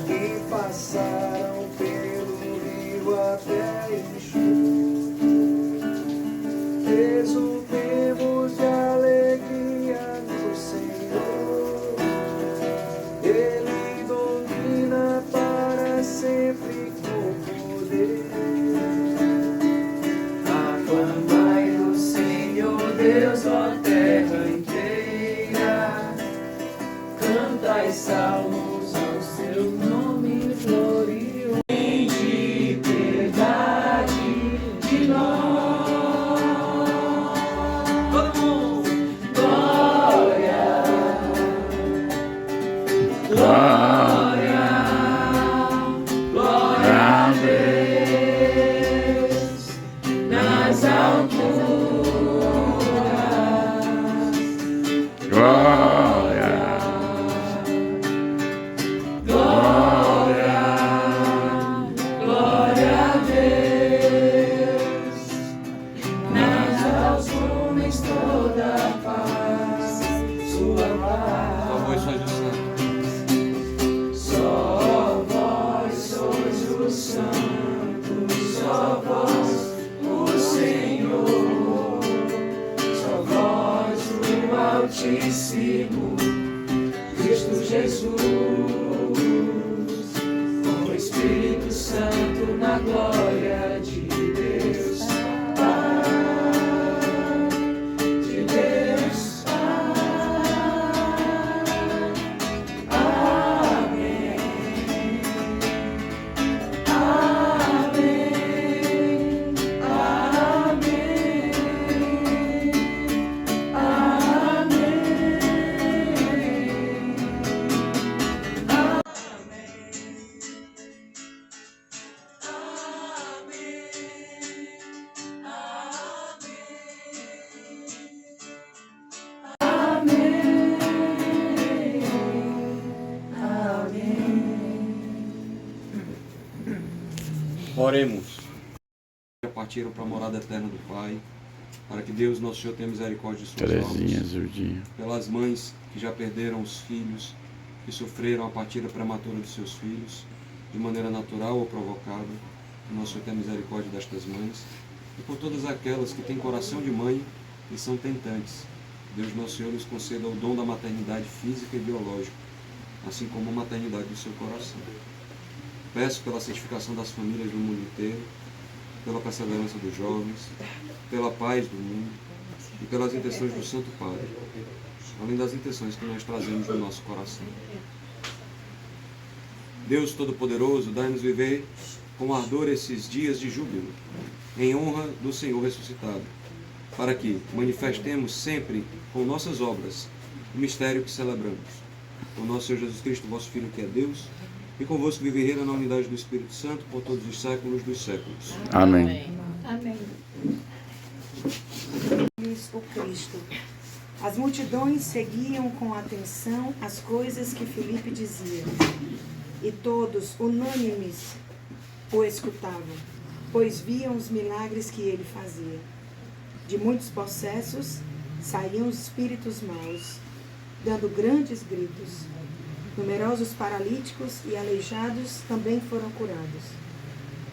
e passaram pelo rio até enxuto. Exultemos de alegria no Senhor. Ele domina para sempre com poder. Aclamai o Senhor Deus, ó terra inteira. Cantai salmos ao seu nome glorioso. De piedade de nós. Todo mundo. Glória. Glória. Glória a Deus nas alturas. Glória. Glória, glória a Deus. Nas alturas toda a paz, sua paz. Só vós sois o santo. Só vós sois o santo, só vós o Senhor, só vós o Altíssimo, Cristo Jesus, com o Espírito Santo na glória de Deus, Pai, de Deus, Pai. Amém. Amém. Amém. Oremos. Partiram para a morada eterna do Pai, para que Deus, nosso Senhor, tenha misericórdia de suas Terezinha, almas. Zildinha. Pelas mães que já perderam os filhos, que sofreram a partida prematura de seus filhos, de maneira natural ou provocada, que nosso Senhor tenha misericórdia destas mães, e por todas aquelas que têm coração de mãe e são tentantes. Deus, nosso Senhor, nos conceda o dom da maternidade física e biológica, assim como a maternidade do seu coração. Peço pela santificação das famílias do mundo inteiro, pela perseverança dos jovens, pela paz do mundo e pelas intenções do Santo Padre, além das intenções que nós trazemos no nosso coração. Deus Todo-Poderoso, dai-nos viver com ardor esses dias de júbilo, em honra do Senhor ressuscitado, para que manifestemos sempre com nossas obras o mistério que celebramos. O nosso Senhor Jesus Cristo, vosso Filho, que é Deus, e convosco vive e reina na unidade do Espírito Santo por todos os séculos dos séculos. Amém. Amém. O Cristo. As multidões seguiam com atenção as coisas que Filipe dizia, e todos, unânimes, o escutavam, pois viam os milagres que ele fazia. De muitos possessos saíam os espíritos maus, dando grandes gritos. Numerosos paralíticos e aleijados também foram curados.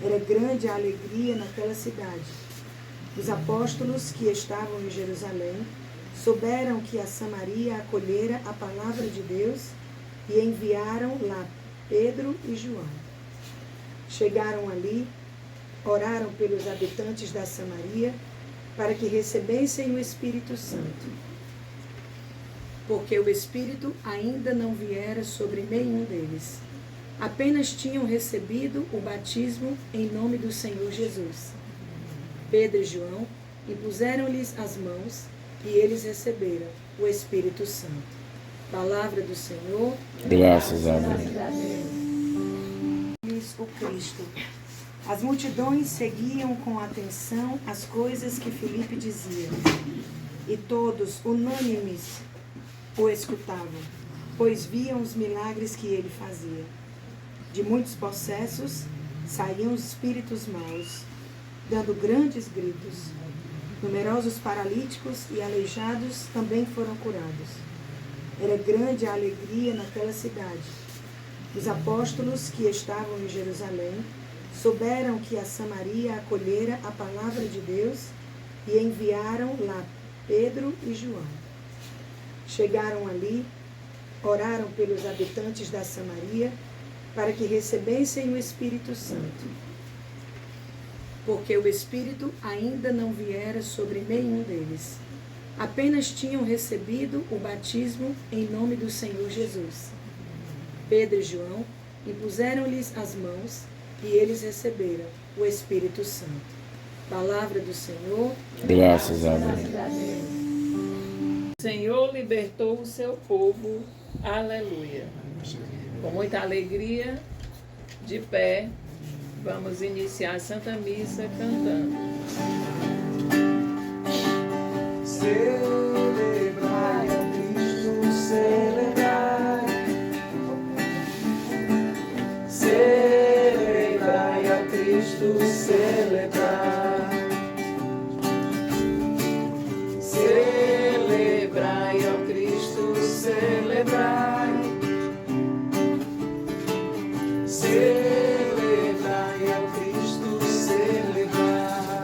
Era grande a alegria naquela cidade. Os apóstolos que estavam em Jerusalém souberam que a Samaria acolhera a palavra de Deus e enviaram lá Pedro e João. Chegaram ali, oraram pelos habitantes da Samaria para que recebessem o Espírito Santo, porque o Espírito ainda não viera sobre nenhum deles. Apenas tinham recebido o batismo em nome do Senhor Jesus. Pedro e João impuseram-lhes as mãos e eles receberam o Espírito Santo. Palavra do Senhor. Graças a Deus. O Cristo. As multidões seguiam com atenção as coisas que Filipe dizia, e todos, unânimes, o escutavam, pois viam os milagres que ele fazia. De muitos possessos saíam os espíritos maus, dando grandes gritos. Numerosos paralíticos e aleijados também foram curados. Era grande a alegria naquela cidade. Os apóstolos que estavam em Jerusalém souberam que a Samaria acolhera a palavra de Deus e enviaram lá Pedro e João. Chegaram ali, oraram pelos habitantes da Samaria para que recebessem o Espírito Santo, porque o Espírito ainda não viera sobre nenhum deles. Apenas tinham recebido o batismo em nome do Senhor Jesus. Pedro e João impuseram-lhes as mãos e eles receberam o Espírito Santo. Palavra do Senhor. Graças a Deus. O Senhor libertou o seu povo. Aleluia. Com muita alegria, de pé, vamos iniciar a Santa Missa cantando. Celebrai a Cristo, celebrai. Celebrai a Cristo, celebrai. Celebrai a Cristo, celebrai. Celebrai a Cristo, celebrai.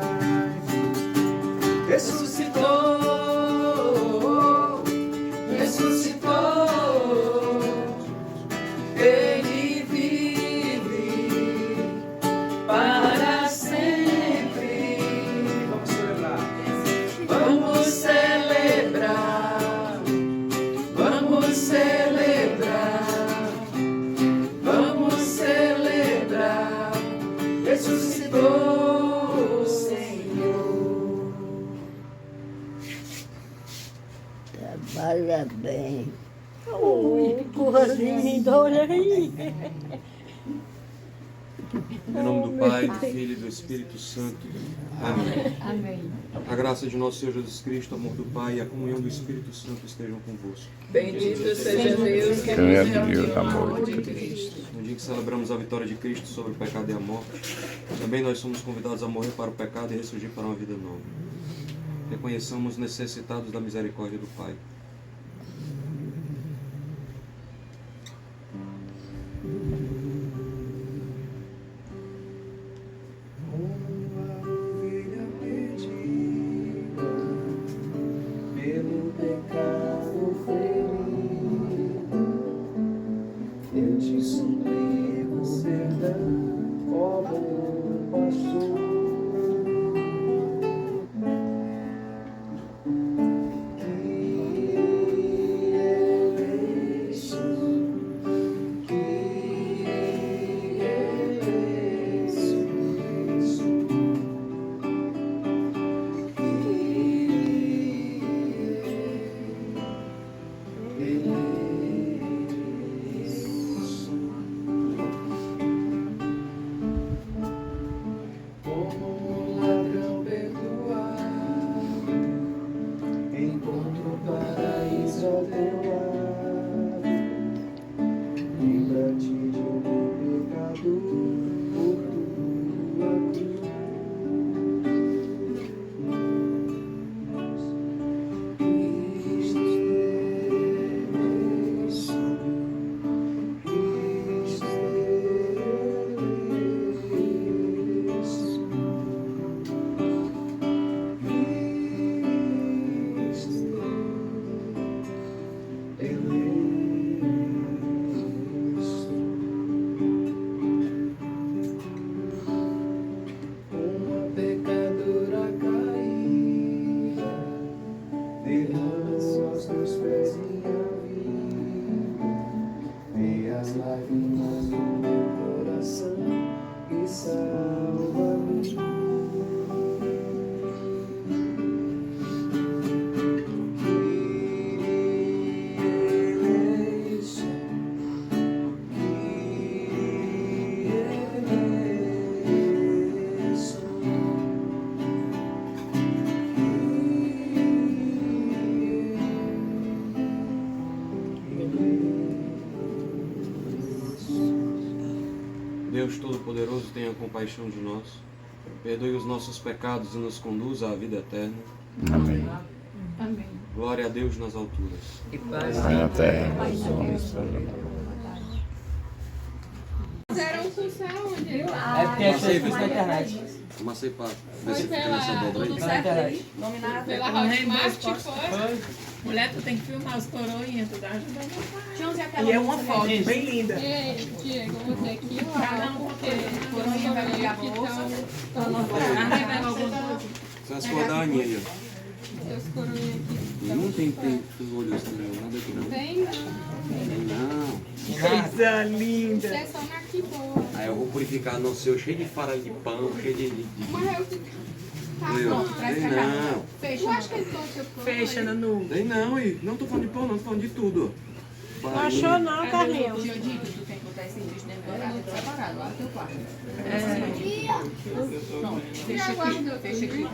Ressuscitou, ressuscitou. Ele vive para sempre. Vamos celebrar. Vamos celebrar. Vamos celebrar. Vamos celebrar. Ressuscitou o Senhor. Trabalha bem. Ui, coisa linda, olha aí. Em nome do Pai, do Filho e do Espírito Santo. Amém. Amém. A graça de nosso Senhor Jesus Cristo, o amor do Pai e a comunhão do Espírito Santo estejam convosco. Bendito seja Deus que Quem é nos de Deus, reuniu no amor amor de de Cristo. No dia que celebramos a vitória de Cristo sobre o pecado e a morte, também nós somos convidados a morrer para o pecado e ressurgir para uma vida nova. Reconheçamos necessitados da misericórdia do Pai. Uma ovelha perdida, pelo pecado ferida, eu te suplico perdão, ó bom pastor. Que Deus Todo-Poderoso, tenha compaixão de nós, perdoe os nossos pecados e nos conduza à vida eterna. Amém. Glória a Deus nas alturas. E paz. Pai na terra, os homens sejam. Fizeram com saúde. É porque as pessoas na internet. Amassei para ver Foi se fica nessa pela, dobra tudo aí. certo internet. aí? Nominado. Pela Um Hotmart, reembolso, foi? Mulher, tu tem que filmar os coroinhas, tu tá ajudando. E é uma foto bem linda. Ei, Diego, eu vou ter que ir lá, porque Coroinha vai pegar a que bolsa. Ah, vai pegar alguma coisa? São as cores da Aninha aí, ó. Seus coroinhas aqui. Não tem olhos, não, nada aqui não. Tem não. Não. Coisa linda. Isso é só na que boa. Aí eu vou purificar no seu, cheio de farinha de pão, cheio de... Mas eu... Tá Aí, ó. pronto, traz Tem pra cá. não. Fecha. Eu acho que ele trouxe o pão. Fecha, Nanu. Tem não, e não tô falando de pão, não, tô falando de tudo. Não achou não, Carlinhos? Tio Dico, tu tem que botar esse bicho dentro do horário separado, lá no teu quarto. Pronto, fecha aqui, fecha aqui.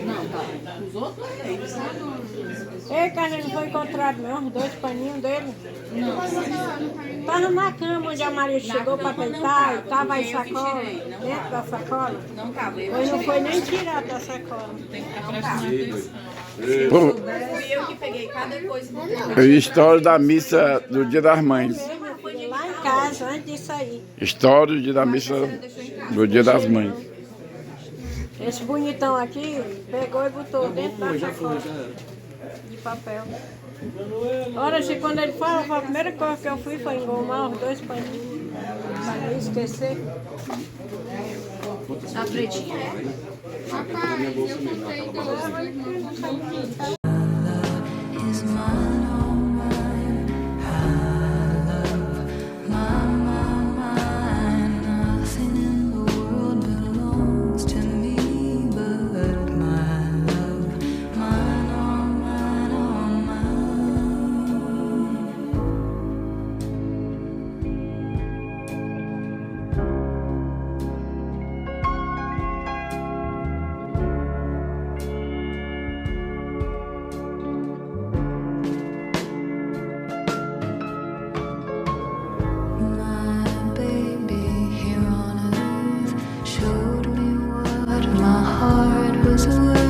Não, tá. Os outros é eles, sabe? Ei, Carlinhos, não foi encontrado não, os 2 paninhos dele. Não, Tava na cama onde a Maria chegou pra deitar e tava aí eu que sacola, tirei, não dentro da sacola. não tava. Eu Pois não tirei. foi nem tirado da sacola. Tem que estar prestando Ei, atenção. Fui eu que peguei cada coisa. História da missa do Dia das Mães. Lá em casa, antes disso aí. História do dia da missa do Dia das Mães. Esse bonitão aqui pegou e botou dentro da já foi, sacola já era. de papel. Ora, se quando ele fala, a primeira coisa que eu fui foi engomar os 2 paninhos. Pra não esquecer. A pretinha é? Rapaz, eu comprei dois, meu irmão comprou um kit. Is mine, oh mine. Mine. Nothing in the world belongs to me but my love. Mine, oh mine, oh mine. My baby here on earth showed me what my heart was worth.